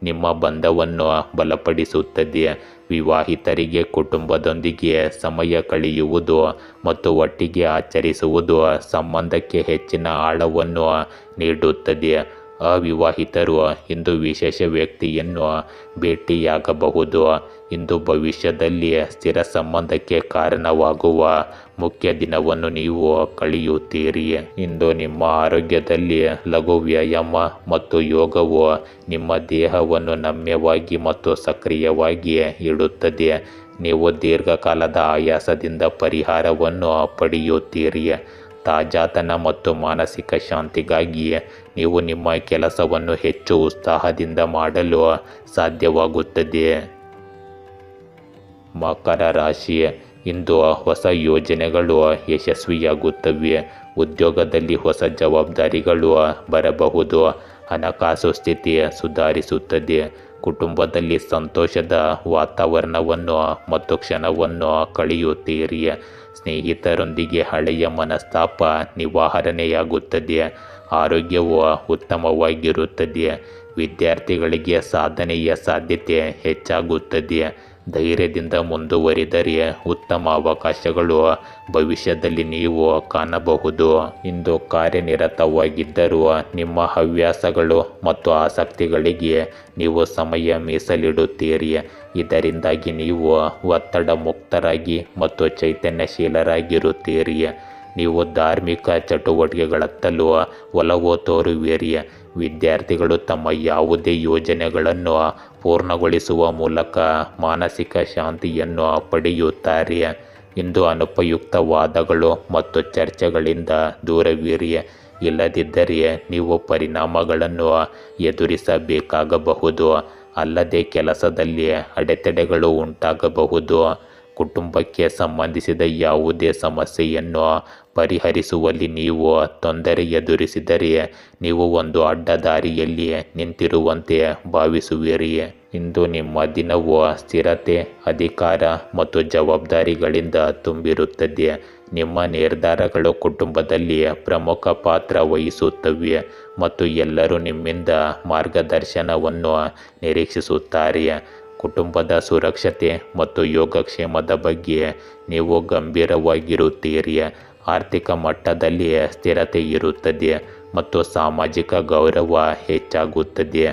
ನಿಮ್ಮ ಬಂಧವನ್ನು ಬಲಪಡಿಸುತ್ತದೆ. ವಿವಾಹಿತರಿಗೆ ಕುಟುಂಬದೊಂದಿಗೆ ಸಮಯ ಕಳೆಯುವುದು ಮತ್ತು ಒಟ್ಟಿಗೆ ಆಚರಿಸುವುದು ಸಂಬಂಧಕ್ಕೆ ಹೆಚ್ಚಿನ ಆಳವನ್ನು ನೀಡುತ್ತದೆ. ಅವಿವಾಹಿತರು ಇಂದು ವಿಶೇಷ ವ್ಯಕ್ತಿಯನ್ನು ಭೇಟಿಯಾಗಬಹುದು. ಇಂದು ಭವಿಷ್ಯದಲ್ಲಿ ಸ್ಥಿರ ಸಂಬಂಧಕ್ಕೆ ಕಾರಣವಾಗುವ ಮುಖ್ಯ ದಿನವನ್ನು ನೀವು ಕಳೆಯುತ್ತೀರಿ. ಇಂದು ನಿಮ್ಮ ಆರೋಗ್ಯದಲ್ಲಿ ಲಘು ವ್ಯಾಯಾಮ ಮತ್ತು ಯೋಗವು ನಿಮ್ಮ ದೇಹವನ್ನು ನಮ್ಯವಾಗಿ ಮತ್ತು ಸಕ್ರಿಯವಾಗಿ ಇಡುತ್ತದೆ. ನೀವು ದೀರ್ಘಕಾಲದ ಆಯಾಸದಿಂದ ಪರಿಹಾರವನ್ನು ಪಡೆಯುತ್ತೀರಿ. ತಾಜಾತನ ಮತ್ತು ಮಾನಸಿಕ ಶಾಂತಿಗಾಗಿ ನೀವು ನಿಮ್ಮ ಕೆಲಸವನ್ನು ಹೆಚ್ಚು ಉತ್ಸಾಹದಿಂದ ಮಾಡಲು ಸಾಧ್ಯವಾಗುತ್ತದೆ. ಮಕರ ರಾಶಿ, ಇಂದು ಹೊಸ ಯೋಜನೆಗಳು ಯಶಸ್ವಿಯಾಗುತ್ತವೆ. ಉದ್ಯೋಗದಲ್ಲಿ ಹೊಸ ಜವಾಬ್ದಾರಿಗಳು ಬರಬಹುದು. ಹಣಕಾಸು ಸ್ಥಿತಿ ಸುಧಾರಿಸುತ್ತದೆ. ಕುಟುಂಬದಲ್ಲಿ ಸಂತೋಷದ ವಾತಾವರಣವನ್ನು ಮತ್ತು ಕ್ಷಣವನ್ನು ಕಳೆಯುತ್ತೀರಿ. ಸ್ನೇಹಿತರೊಂದಿಗೆ ಹಳೆಯ ಮನಸ್ತಾಪ ನಿವಾರಣೆಯಾಗುತ್ತದೆ. ಆರೋಗ್ಯವು ಉತ್ತಮವಾಗಿರುತ್ತದೆ. ವಿದ್ಯಾರ್ಥಿಗಳಿಗೆ ಸಾಧನೆಯ ಸಾಧ್ಯತೆ ಹೆಚ್ಚಾಗುತ್ತದೆ. ಧೈರ್ಯದಿಂದ ಮುಂದುವರಿದರೆ ಉತ್ತಮ ಅವಕಾಶಗಳು ಭವಿಷ್ಯದಲ್ಲಿ ನೀವು ಕಾಣಬಹುದು. ಇಂದು ಕಾರ್ಯನಿರತವಾಗಿದ್ದರೂ ನಿಮ್ಮ ಹವ್ಯಾಸಗಳು ಮತ್ತು ಆಸಕ್ತಿಗಳಿಗೆ ನೀವು ಸಮಯ ಮೀಸಲಿಡುತ್ತೀರಿ. ಇದರಿಂದಾಗಿ ನೀವು ಒತ್ತಡ ಮುಕ್ತರಾಗಿ ಮತ್ತು ಚೈತನ್ಯಶೀಲರಾಗಿರುತ್ತೀರಿ. ನೀವು ಧಾರ್ಮಿಕ ಚಟುವಟಿಕೆಗಳತ್ತಲೂ ಒಲವು ತೋರುವಿರಿ. ವಿದ್ಯಾರ್ಥಿಗಳು ತಮ್ಮ ಯಾವುದೇ ಯೋಜನೆಗಳನ್ನು ಪೂರ್ಣಗೊಳಿಸುವ ಮೂಲಕ ಮಾನಸಿಕ ಶಾಂತಿಯನ್ನು ಪಡೆಯುತ್ತಾರೆ. ಇಂದು ಅನುಪಯುಕ್ತ ವಾದಗಳು ಮತ್ತು ಚರ್ಚೆಗಳಿಂದ ದೂರವಿರಿ. ಇಲ್ಲದಿದ್ದರೆ ನೀವು ಪರಿಣಾಮಗಳನ್ನು ಎದುರಿಸಬೇಕಾಗಬಹುದು. ಅಲ್ಲದೆ ಕೆಲಸದಲ್ಲಿ ಅಡೆತಡೆಗಳು ಉಂಟಾಗಬಹುದು. ಕುಟುಂಬಕ್ಕೆ ಸಂಬಂಧಿಸಿದ ಯಾವುದೇ ಸಮಸ್ಯೆಯನ್ನು ಪರಿಹರಿಸುವಲ್ಲಿ ನೀವು ತೊಂದರೆ ಎದುರಿಸಿದರೆ ನೀವು ಒಂದು ಅಡ್ಡದಾರಿಯಲ್ಲಿ ನಿಂತಿರುವಂತೆ ಭಾವಿಸುವಿರಿ. ಇಂದು ನಿಮ್ಮ ದಿನವು ಸ್ಥಿರತೆ, ಅಧಿಕಾರ ಮತ್ತು ಜವಾಬ್ದಾರಿಗಳಿಂದ ತುಂಬಿರುತ್ತದೆ. ನಿಮ್ಮ ನಿರ್ಧಾರಗಳು ಕುಟುಂಬದಲ್ಲಿ ಪ್ರಮುಖ ಪಾತ್ರ ವಹಿಸುತ್ತವೆ ಮತ್ತು ಎಲ್ಲರೂ ನಿಮ್ಮಿಂದ ಮಾರ್ಗದರ್ಶನವನ್ನು ನಿರೀಕ್ಷಿಸುತ್ತಾರೆ. ಕುಟುಂಬದ ಸುರಕ್ಷತೆ ಮತ್ತು ಯೋಗಕ್ಷೇಮದ ಬಗ್ಗೆ ನೀವು ಗಂಭೀರವಾಗಿರುತ್ತೀರಿ. ಆರ್ಥಿಕ ಮಟ್ಟದಲ್ಲಿ ಸ್ಥಿರತೆ ಇರುತ್ತದೆ ಮತ್ತು ಸಾಮಾಜಿಕ ಗೌರವ ಹೆಚ್ಚಾಗುತ್ತದೆ.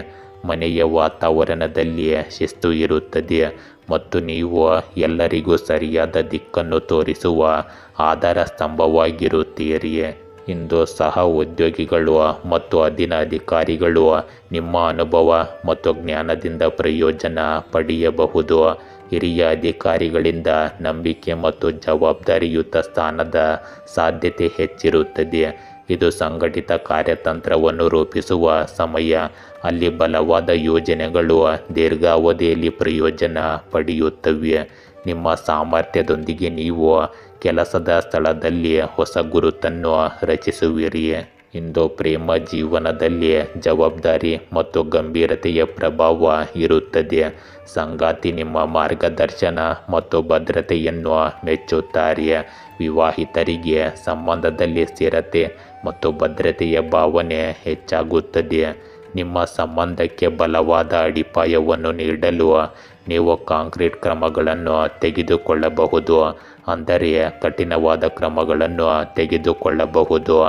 ಮನೆಯ ವಾತಾವರಣದಲ್ಲಿ ಶಿಸ್ತು ಇರುತ್ತದೆ ಮತ್ತು ನೀವು ಎಲ್ಲರಿಗೂ ಸರಿಯಾದ ದಿಕ್ಕನ್ನು ತೋರಿಸುವ ಆಧಾರ ಸ್ತಂಭವಾಗಿರುತ್ತೀರಿ. ಇಂದು ಸಹ ಉದ್ಯೋಗಿಗಳು ಮತ್ತು ಅಧೀನ ಅಧಿಕಾರಿಗಳು ನಿಮ್ಮ ಅನುಭವ ಮತ್ತು ಜ್ಞಾನದಿಂದ ಪ್ರಯೋಜನ ಪಡೆಯಬಹುದು. ಹಿರಿಯ ಅಧಿಕಾರಿಗಳಿಂದ ನಂಬಿಕೆ ಮತ್ತು ಜವಾಬ್ದಾರಿಯುತ ಸ್ಥಾನದ ಸಾಧ್ಯತೆ ಹೆಚ್ಚಿರುತ್ತದೆ. ಇದು ಸಂಘಟಿತ ಕಾರ್ಯತಂತ್ರವನ್ನು ರೂಪಿಸುವ ಸಮಯ. ಅಲ್ಲಿ ಬಲವಾದ ಯೋಜನೆಗಳು ದೀರ್ಘಾವಧಿಯಲ್ಲಿ ಪ್ರಯೋಜನ ಪಡೆಯುತ್ತವೆ. ನಿಮ್ಮ ಸಾಮರ್ಥ್ಯದೊಂದಿಗೆ ನೀವು ಕೆಲಸದ ಸ್ಥಳದಲ್ಲಿ ಹೊಸ ಗುರುತನ್ನು ರಚಿಸುವಿರಿ. ಇಂದು ಪ್ರೇಮ ಜೀವನದಲ್ಲಿ ಜವಾಬ್ದಾರಿ ಮತ್ತು ಗಂಭೀರತೆಯ ಪ್ರಭಾವ ಇರುತ್ತದೆ. ಸಂಗಾತಿ ನಿಮ್ಮ ಮಾರ್ಗದರ್ಶನ ಮತ್ತು ಭದ್ರತೆಯನ್ನು ಮೆಚ್ಚುತ್ತಾರೆ. ವಿವಾಹಿತರಿಗೆ ಸಂಬಂಧದಲ್ಲಿ ಸ್ಥಿರತೆ ಮತ್ತು ಭದ್ರತೆಯ ಭಾವನೆ ಹೆಚ್ಚಾಗುತ್ತದೆ. ನಿಮ್ಮ ಸಂಬಂಧಕ್ಕೆ ಬಲವಾದ ಅಡಿಪಾಯವನ್ನು ನೀಡಲು ನೀವು ಕಾಂಕ್ರೀಟ್ ಕ್ರಮಗಳನ್ನು ತೆಗೆದುಕೊಳ್ಳಬಹುದು, ಅಂದರೆ ಕಠಿಣವಾದ ಕ್ರಮಗಳನ್ನು ತೆಗೆದುಕೊಳ್ಳಬಹುದು.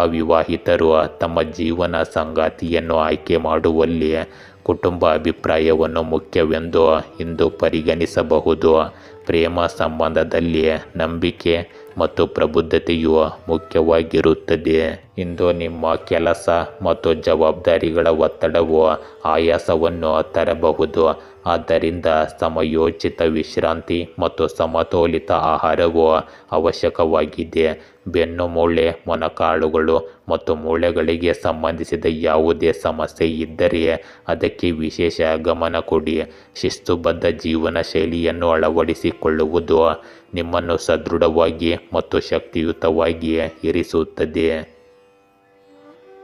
ಅವಿವಾಹಿತರು ತಮ್ಮ ಜೀವನ ಸಂಗಾತಿಯನ್ನು ಆಯ್ಕೆ ಮಾಡುವಲ್ಲಿ ಕುಟುಂಬ ಅಭಿಪ್ರಾಯವನ್ನು ಮುಖ್ಯವೆಂದು ಇಂದು ಪರಿಗಣಿಸಬಹುದು. ಪ್ರೇಮ ಸಂಬಂಧದಲ್ಲಿ ನಂಬಿಕೆ ಮತ್ತು ಪ್ರಬುದ್ಧತೆಯು ಮುಖ್ಯವಾಗಿರುತ್ತದೆ. ಇಂದು ನಿಮ್ಮ ಕೆಲಸ ಮತ್ತು ಜವಾಬ್ದಾರಿಗಳ ಒತ್ತಡವು ಆಯಾಸವನ್ನು ತರಬಹುದು. ಆದ್ದರಿಂದ ಸಮಯೋಚಿತ ವಿಶ್ರಾಂತಿ ಮತ್ತು ಸಮತೋಲಿತ ಆಹಾರವು ಅವಶ್ಯಕವಾಗಿದೆ. ಬೆನ್ನು ಮೂಳೆ, ಮೊಣಕಾಲುಗಳು ಮತ್ತು ಮೂಳೆಗಳಿಗೆ ಸಂಬಂಧಿಸಿದ ಯಾವುದೇ ಸಮಸ್ಯೆ ಇದ್ದರೆ ಅದಕ್ಕೆ ವಿಶೇಷ ಗಮನ ಕೊಡಿ. ಶಿಸ್ತುಬದ್ಧ ಜೀವನ ಶೈಲಿಯನ್ನು ಅಳವಡಿಸಿಕೊಳ್ಳುವುದು ನಿಮ್ಮನ್ನು ಸದೃಢವಾಗಿ ಮತ್ತು ಶಕ್ತಿಯುತವಾಗಿ ಇರಿಸುತ್ತದೆ.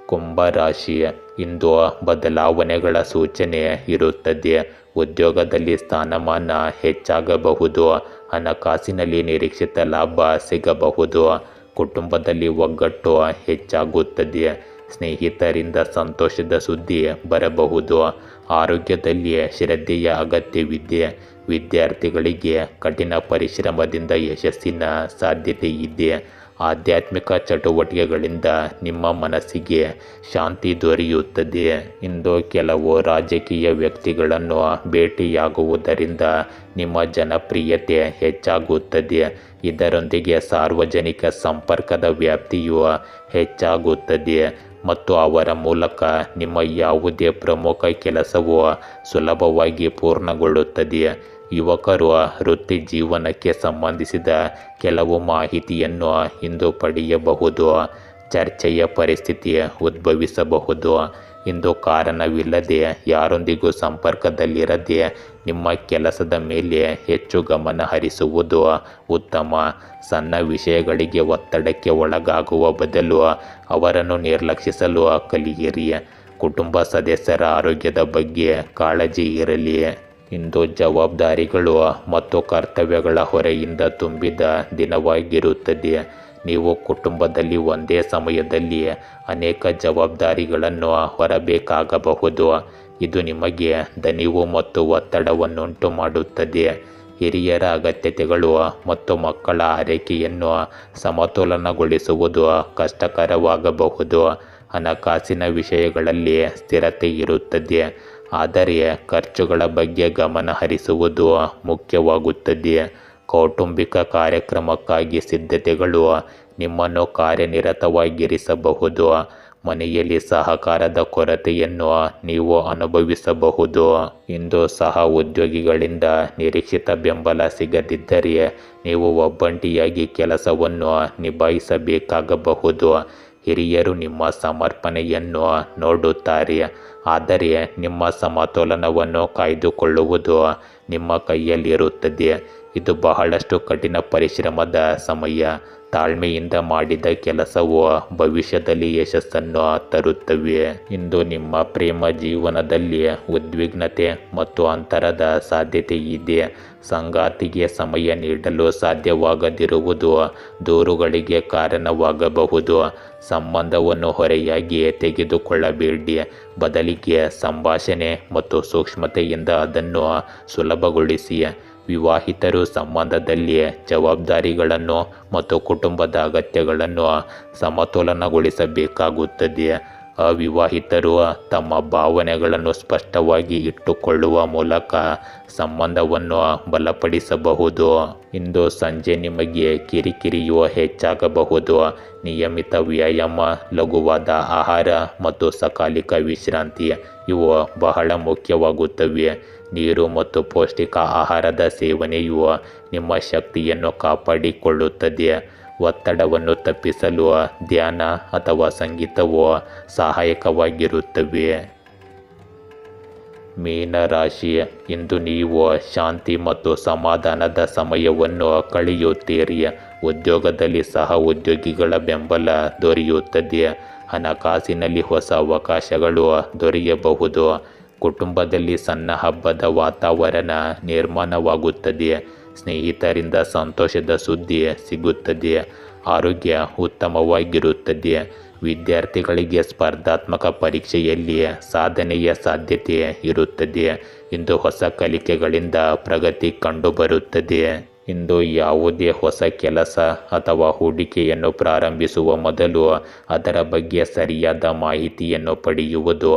ಕುಂಭರಾಶಿ, ಇಂದು ಬದಲಾವಣೆಗಳ ಸೂಚನೆ ಇರುತ್ತದೆ. ಉದ್ಯೋಗದಲ್ಲಿ ಸ್ಥಾನಮಾನ ಹೆಚ್ಚಾಗಬಹುದು. ಹಣಕಾಸಿನಲ್ಲಿ ನಿರೀಕ್ಷಿತ ಲಾಭ ಸಿಗಬಹುದು. ಕುಟುಂಬದಲ್ಲಿ ಒಗ್ಗಟ್ಟು ಹೆಚ್ಚಾಗುತ್ತದೆ. ಸ್ನೇಹಿತರಿಂದ ಸಂತೋಷದ ಸುದ್ದಿ ಬರಬಹುದು. ಆರೋಗ್ಯದಲ್ಲಿ ಶ್ರದ್ಧೆಯ ಅಗತ್ಯವಿದೆ. ವಿದ್ಯಾರ್ಥಿಗಳಿಗೆ ಕಠಿಣ ಪರಿಶ್ರಮದಿಂದ ಯಶಸ್ಸಿನ ಸಾಧ್ಯತೆ ಇದೆ. ಆಧ್ಯಾತ್ಮಿಕ ಚಟುವಟಿಕೆಗಳಿಂದ ನಿಮ್ಮ ಮನಸ್ಸಿಗೆ ಶಾಂತಿ ದೊರೆಯುತ್ತದೆ. ಇಂದು ಕೆಲವು ರಾಜಕೀಯ ವ್ಯಕ್ತಿಗಳನ್ನು ಭೇಟಿಯಾಗುವುದರಿಂದ ನಿಮ್ಮ ಜನಪ್ರಿಯತೆ ಹೆಚ್ಚಾಗುತ್ತದೆ. ಇದರೊಂದಿಗೆ ಸಾರ್ವಜನಿಕ ಸಂಪರ್ಕದ ವ್ಯಾಪ್ತಿಯು ಹೆಚ್ಚಾಗುತ್ತದೆ ಮತ್ತು ಅವರ ಮೂಲಕ ನಿಮ್ಮ ಯಾವುದೇ ಪ್ರಮುಖ ಕೆಲಸವು ಸುಲಭವಾಗಿ ಪೂರ್ಣಗೊಳ್ಳುತ್ತದೆ. ಯುವಕರು ವೃತ್ತಿ ಜೀವನಕ್ಕೆ ಸಂಬಂಧಿಸಿದ ಕೆಲವು ಮಾಹಿತಿಯನ್ನು ಇಂದು ಪಡೆಯಬಹುದು. ಚರ್ಚೆಯ ಪರಿಸ್ಥಿತಿ ಉದ್ಭವಿಸಬಹುದು. ಇಂದು ಕಾರಣವಿಲ್ಲದೆ ಯಾರೊಂದಿಗೂ ಸಂಪರ್ಕದಲ್ಲಿರದೆ ನಿಮ್ಮ ಕೆಲಸದ ಮೇಲೆ ಹೆಚ್ಚು ಗಮನ ಹರಿಸುವುದು ಉತ್ತಮ. ಸಣ್ಣ ವಿಷಯಗಳಿಗೆ ಒತ್ತಡಕ್ಕೆ ಒಳಗಾಗುವ ಬದಲು ಅವರನ್ನು ನಿರ್ಲಕ್ಷಿಸಲು ಕಲಿಯಿರಿ. ಕುಟುಂಬ ಸದಸ್ಯರ ಆರೋಗ್ಯದ ಬಗ್ಗೆ ಕಾಳಜಿ ಇರಲಿ. ಇಂದು ಜವಾಬ್ದಾರಿಗಳು ಮತ್ತು ಕರ್ತವ್ಯಗಳ ಹೊರೆಯಿಂದ ತುಂಬಿದ ದಿನವಾಗಿರುತ್ತದೆ. ನೀವು ಕುಟುಂಬದಲ್ಲಿ ಒಂದೇ ಸಮಯದಲ್ಲಿ ಅನೇಕ ಜವಾಬ್ದಾರಿಗಳನ್ನು ಹೊರಬೇಕಾಗಬಹುದು. ಇದು ನಿಮಗೆ ದಣಿವು ಮತ್ತು ಒತ್ತಡವನ್ನುಂಟು ಮಾಡುತ್ತದೆ. ಹಿರಿಯರ ಅಗತ್ಯತೆಗಳು ಮತ್ತು ಮಕ್ಕಳ ಆರೈಕೆಯನ್ನು ಸಮತೋಲನಗೊಳಿಸುವುದು ಕಷ್ಟಕರವಾಗಬಹುದು. ಹಣಕಾಸಿನ ವಿಷಯಗಳಲ್ಲಿ ಸ್ಥಿರತೆ ಇರುತ್ತದೆ, ಆದರೆ ಖರ್ಚುಗಳ ಬಗ್ಗೆ ಗಮನ ಹರಿಸುವುದು ಮುಖ್ಯವಾಗುತ್ತದೆ. ಕೌಟುಂಬಿಕ ಕಾರ್ಯಕ್ರಮಕ್ಕಾಗಿ ಸಿದ್ಧತೆಗಳು ನಿಮ್ಮನ್ನು ಕಾರ್ಯನಿರತವಾಗಿರಿಸಬಹುದು. ಮನೆಯಲ್ಲಿ ಸಹಕಾರದ ಕೊರತೆಯನ್ನು ನೀವು ಅನುಭವಿಸಬಹುದು. ಇಂದು ಸಹ ಉದ್ಯೋಗಿಗಳಿಂದ ನಿರೀಕ್ಷಿತ ಬೆಂಬಲ ಸಿಗದಿದ್ದರೆ ನೀವು ಒಬ್ಬಂಟಿಯಾಗಿ ಕೆಲಸವನ್ನು ನಿಭಾಯಿಸಬೇಕಾಗಬಹುದು. ಹಿರಿಯರು ನಿಮ್ಮ ಸಮರ್ಪಣೆಯನ್ನು ನೋಡುತ್ತಾರೆ, ಆದರೆ ನಿಮ್ಮ ಸಮತೋಲನವನ್ನು ಕಾಯ್ದುಕೊಳ್ಳುವುದು ನಿಮ್ಮ ಕೈಯಲ್ಲಿರುತ್ತದೆ. ಇದು ಬಹಳಷ್ಟು ಕಠಿಣ ಪರಿಶ್ರಮದ ಸಮಯ. ತಾಳ್ಮೆಯಿಂದ ಮಾಡಿದ ಕೆಲಸವು ಭವಿಷ್ಯದಲ್ಲಿ ಯಶಸ್ಸನ್ನು ತರುತ್ತವೆ. ಇಂದು ನಿಮ್ಮ ಪ್ರೇಮ ಜೀವನದಲ್ಲಿ ಉದ್ವಿಗ್ನತೆ ಮತ್ತು ಅಂತರದ ಸಾಧ್ಯತೆ ಇದೆ. ಸಂಗಾತಿಗೆ ಸಮಯ ನೀಡಲು ಸಾಧ್ಯವಾಗದಿರುವುದು ದೂರುಗಳಿಗೆ ಕಾರಣವಾಗಬಹುದು. ಸಂಬಂಧವನ್ನು ಹೊರೆಯಾಗಿ ತೆಗೆದುಕೊಳ್ಳಬೇಡಿ, ಬದಲಿಗೆ ಸಂಭಾಷಣೆ ಮತ್ತು ಸೂಕ್ಷ್ಮತೆಯಿಂದ ಅದನ್ನು ಸುಲಭಗೊಳಿಸಿ. ವಿವಾಹಿತರು ಸಂಬಂಧದಲ್ಲಿ ಜವಾಬ್ದಾರಿಗಳನ್ನು ಮತ್ತು ಕುಟುಂಬದ ಅಗತ್ಯಗಳನ್ನು ಸಮತೋಲನಗೊಳಿಸಬೇಕಾಗುತ್ತದೆ. ಅವಿವಾಹಿತರು ತಮ್ಮ ಭಾವನೆಗಳನ್ನು ಸ್ಪಷ್ಟವಾಗಿ ಇಟ್ಟುಕೊಳ್ಳುವ ಮೂಲಕ ಸಂಬಂಧವನ್ನು ಬಲಪಡಿಸಬಹುದು. ಇಂದು ಸಂಜೆ ನಿಮಗೆ ಕಿರಿಕಿರಿಯು ಹೆಚ್ಚಾಗಬಹುದು. ನಿಯಮಿತ ವ್ಯಾಯಾಮ, ಲಘುವಾದ ಆಹಾರ ಮತ್ತು ಸಕಾಲಿಕ ವಿಶ್ರಾಂತಿ ಇವು ಬಹಳ ಮುಖ್ಯವಾಗುತ್ತವೆ. ನೀರು ಮತ್ತು ಪೌಷ್ಟಿಕ ಆಹಾರದ ಸೇವನೆಯು ನಿಮ್ಮ ಶಕ್ತಿಯನ್ನು ಕಾಪಾಡಿಕೊಳ್ಳುತ್ತದೆ. ಒತ್ತಡವನ್ನು ತಪ್ಪಿಸಲು ಧ್ಯಾನ ಅಥವಾ ಸಂಗೀತವು ಸಹಾಯಕವಾಗಿರುತ್ತವೆ. ಮೀನರಾಶಿ, ಇಂದು ನೀವು ಶಾಂತಿ ಮತ್ತು ಸಮಾಧಾನದ ಸಮಯವನ್ನು ಕಳೆಯುತ್ತೀರಿ. ಉದ್ಯೋಗದಲ್ಲಿ ಸಹ ಉದ್ಯೋಗಿಗಳ ಬೆಂಬಲ ದೊರೆಯುತ್ತದೆ. ಹಣಕಾಸಿನಲ್ಲಿ ಹೊಸ ಅವಕಾಶಗಳು ದೊರೆಯಬಹುದು. ಕುಟುಂಬದಲ್ಲಿ ಸಣ್ಣ ಹಬ್ಬದ ವಾತಾವರಣ ನಿರ್ಮಾಣವಾಗುತ್ತದೆ. ಸ್ನೇಹಿತರಿಂದ ಸಂತೋಷದ ಸುದ್ದಿ ಸಿಗುತ್ತದೆ. ಆರೋಗ್ಯ ಉತ್ತಮವಾಗಿರುತ್ತದೆ. ವಿದ್ಯಾರ್ಥಿಗಳಿಗೆ ಸ್ಪರ್ಧಾತ್ಮಕ ಪರೀಕ್ಷೆಯಲ್ಲಿ ಸಾಧನೆಯ ಸಾಧ್ಯತೆ ಇರುತ್ತದೆ. ಇಂದು ಹೊಸ ಕಲಿಕೆಗಳಿಂದ ಪ್ರಗತಿ ಕಂಡುಬರುತ್ತದೆ. ಇಂದು ಯಾವುದೇ ಹೊಸ ಕೆಲಸ ಅಥವಾ ಹೂಡಿಕೆಯನ್ನು ಪ್ರಾರಂಭಿಸುವ ಮೊದಲು ಅದರ ಬಗ್ಗೆ ಸರಿಯಾದ ಮಾಹಿತಿಯನ್ನು ಪಡೆಯುವುದು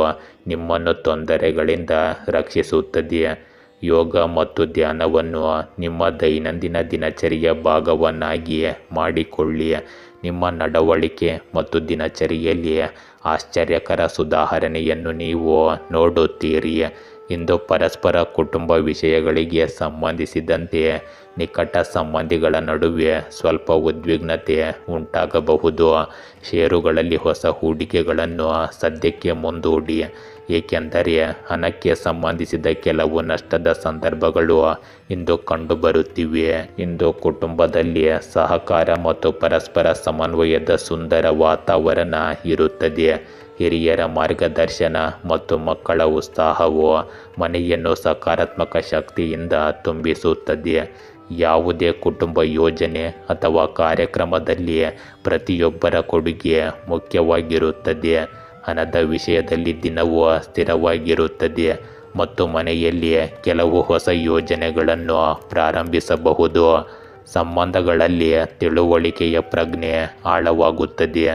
ನಿಮ್ಮನ್ನು ತೊಂದರೆಗಳಿಂದ ರಕ್ಷಿಸುತ್ತದೆ. ಯೋಗ ಮತ್ತು ಧ್ಯಾನವನ್ನು ನಿಮ್ಮ ದೈನಂದಿನ ದಿನಚರಿಯ ಭಾಗವನ್ನಾಗಿ ಮಾಡಿಕೊಳ್ಳಿ. ನಿಮ್ಮ ನಡವಳಿಕೆ ಮತ್ತು ದಿನಚರಿಯಲ್ಲಿ ಆಶ್ಚರ್ಯಕರ ಸುಧಾರಣೆಯನ್ನು ನೀವು ನೋಡುತ್ತೀರಿ. ಇಂದು ಪರಸ್ಪರ ಕುಟುಂಬ ವಿಷಯಗಳಿಗೆ ಸಂಬಂಧಿಸಿದಂತೆ ನಿಕಟ ಸಂಬಂಧಿಗಳ ನಡುವೆ ಸ್ವಲ್ಪ ಉದ್ವಿಗ್ನತೆ ಉಂಟಾಗಬಹುದು. ಷೇರುಗಳಲ್ಲಿ ಹೊಸ ಹೂಡಿಕೆಗಳನ್ನು ಸದ್ಯಕ್ಕೆ ಮುಂದೂಡಿ, ಏಕೆಂದರೆ ಹಣಕ್ಕೆ ಸಂಬಂಧಿಸಿದ ಕೆಲವು ನಷ್ಟದ ಸಂದರ್ಭಗಳು ಇಂದು ಕಂಡುಬರುತ್ತಿವೆ. ಇಂದು ಕುಟುಂಬದಲ್ಲಿ ಸಹಕಾರ ಮತ್ತು ಪರಸ್ಪರ ಸಮನ್ವಯದ ಸುಂದರ ವಾತಾವರಣ ಇರುತ್ತದೆ. ಹಿರಿಯರ ಮಾರ್ಗದರ್ಶನ ಮತ್ತು ಮಕ್ಕಳ ಉತ್ಸಾಹವು ಮನೆಯನ್ನು ಸಕಾರಾತ್ಮಕ ಶಕ್ತಿಯಿಂದ ತುಂಬಿಸುತ್ತದೆ. ಯಾವುದೇ ಕುಟುಂಬ ಯೋಜನೆ ಅಥವಾ ಕಾರ್ಯಕ್ರಮದಲ್ಲಿ ಪ್ರತಿಯೊಬ್ಬರ ಕೊಡುಗೆ ಮುಖ್ಯವಾಗಿರುತ್ತದೆ. ಹಣದ ವಿಷಯದಲ್ಲಿ ದಿನವೂ ಸ್ಥಿರವಾಗಿರುತ್ತದೆ ಮತ್ತು ಮನೆಯಲ್ಲಿ ಕೆಲವು ಹೊಸ ಯೋಜನೆಗಳನ್ನು ಪ್ರಾರಂಭಿಸಬಹುದು. ಸಂಬಂಧಗಳಲ್ಲಿ ತಿಳುವಳಿಕೆಯ ಪ್ರಜ್ಞೆ ಆಳವಾಗುತ್ತದೆ.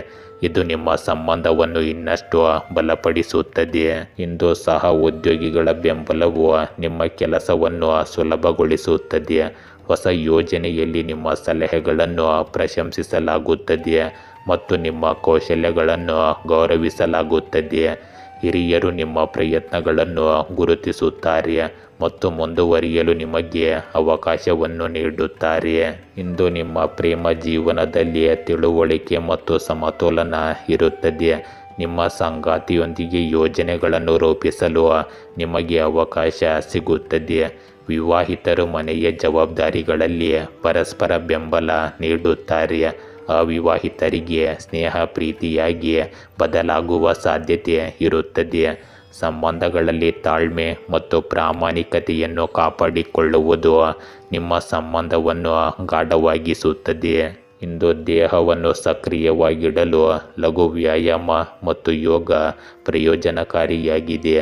ಇದು ನಿಮ್ಮ ಸಂಬಂಧವನ್ನು ಇನ್ನಷ್ಟು ಬಲಪಡಿಸುತ್ತದೆ. ಇಂದು ಸಹ ಉದ್ಯೋಗಿಗಳ ಬೆಂಬಲವು ನಿಮ್ಮ ಕೆಲಸವನ್ನು ಸುಲಭಗೊಳಿಸುತ್ತದೆ. ಹೊಸ ಯೋಜನೆಯಲ್ಲಿ ನಿಮ್ಮ ಸಲಹೆಗಳನ್ನು ಪ್ರಶಂಸಿಸಲಾಗುತ್ತದೆ ಮತ್ತು ನಿಮ್ಮ ಕೌಶಲ್ಯಗಳನ್ನು ಗೌರವಿಸಲಾಗುತ್ತದೆ. ಹಿರಿಯರು ನಿಮ್ಮ ಪ್ರಯತ್ನಗಳನ್ನು ಗುರುತಿಸುತ್ತಾರೆ ಮತ್ತು ಮುಂದುವರಿಯಲು ನಿಮಗೆ ಅವಕಾಶವನ್ನು ನೀಡುತ್ತಾರೆ. ಇಂದು ನಿಮ್ಮ ಪ್ರೇಮ ಜೀವನದಲ್ಲಿ ತಿಳುವಳಿಕೆ ಮತ್ತು ಸಮತೋಲನ ಇರುತ್ತದೆ. ನಿಮ್ಮ ಸಂಗಾತಿಯೊಂದಿಗೆ ಯೋಜನೆಗಳನ್ನು ರೂಪಿಸಲು ನಿಮಗೆ ಅವಕಾಶ ಸಿಗುತ್ತದೆ. ವಿವಾಹಿತರು ಮನೆಯ ಜವಾಬ್ದಾರಿಗಳಲ್ಲಿ ಪರಸ್ಪರ ಬೆಂಬಲ ನೀಡುತ್ತಾರೆ. ಅವಿವಾಹಿತರಿಗೆ ಸ್ನೇಹ ಪ್ರೀತಿಯಾಗಿ ಬದಲಾಗುವ ಸಾಧ್ಯತೆ ಇರುತ್ತದೆ. ಸಂಬಂಧಗಳಲ್ಲಿ ತಾಳ್ಮೆ ಮತ್ತು ಪ್ರಾಮಾಣಿಕತೆಯನ್ನು ಕಾಪಾಡಿಕೊಳ್ಳುವುದು ನಿಮ್ಮ ಸಂಬಂಧವನ್ನು ಗಾಢವಾಗಿಸುತ್ತದೆ. ಇಂದು ದೇಹವನ್ನು ಸಕ್ರಿಯವಾಗಿಡಲು ಲಘು ವ್ಯಾಯಾಮ ಮತ್ತು ಯೋಗ ಪ್ರಯೋಜನಕಾರಿಯಾಗಿದೆ.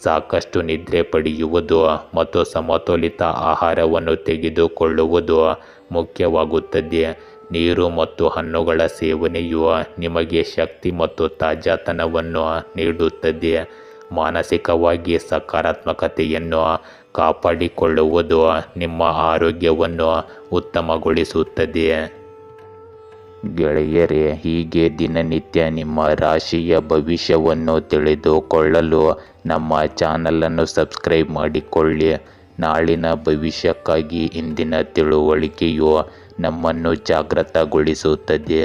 ಸಾಕಷ್ಟು ನಿದ್ರೆ ಪಡೆಯುವುದು ಮತ್ತು ಸಮತೋಲಿತ ಆಹಾರವನ್ನು ತೆಗೆದುಕೊಳ್ಳುವುದು ಮುಖ್ಯವಾಗುತ್ತದೆ. ನೀರು ಮತ್ತು ಹಣ್ಣುಗಳ ಸೇವನೆಯು ನಿಮಗೆ ಶಕ್ತಿ ಮತ್ತು ತಾಜಾತನವನ್ನು ನೀಡುತ್ತದೆ. ಮಾನಸಿಕವಾಗಿ ಸಕಾರಾತ್ಮಕತೆಯನ್ನು ಕಾಪಾಡಿಕೊಳ್ಳುವುದು ನಿಮ್ಮ ಆರೋಗ್ಯವನ್ನು ಉತ್ತಮಗೊಳಿಸುತ್ತದೆ. ಗೆಳೆಯರೇ, ಹೀಗೆ ದಿನನಿತ್ಯ ನಿಮ್ಮ ರಾಶಿಯ ಭವಿಷ್ಯವನ್ನು ತಿಳಿದುಕೊಳ್ಳಲು ನಮ್ಮ ಚಾನಲನ್ನು ಸಬ್ಸ್ಕ್ರೈಬ್ ಮಾಡಿಕೊಳ್ಳಿ. ನಾಳಿನ ಭವಿಷ್ಯಕ್ಕಾಗಿ ಇಂದಿನ ತಿಳುವಳಿಕೆಯು ನಮ್ಮನ್ನು ಜಾಗೃತಗೊಳಿಸುತ್ತದೆ.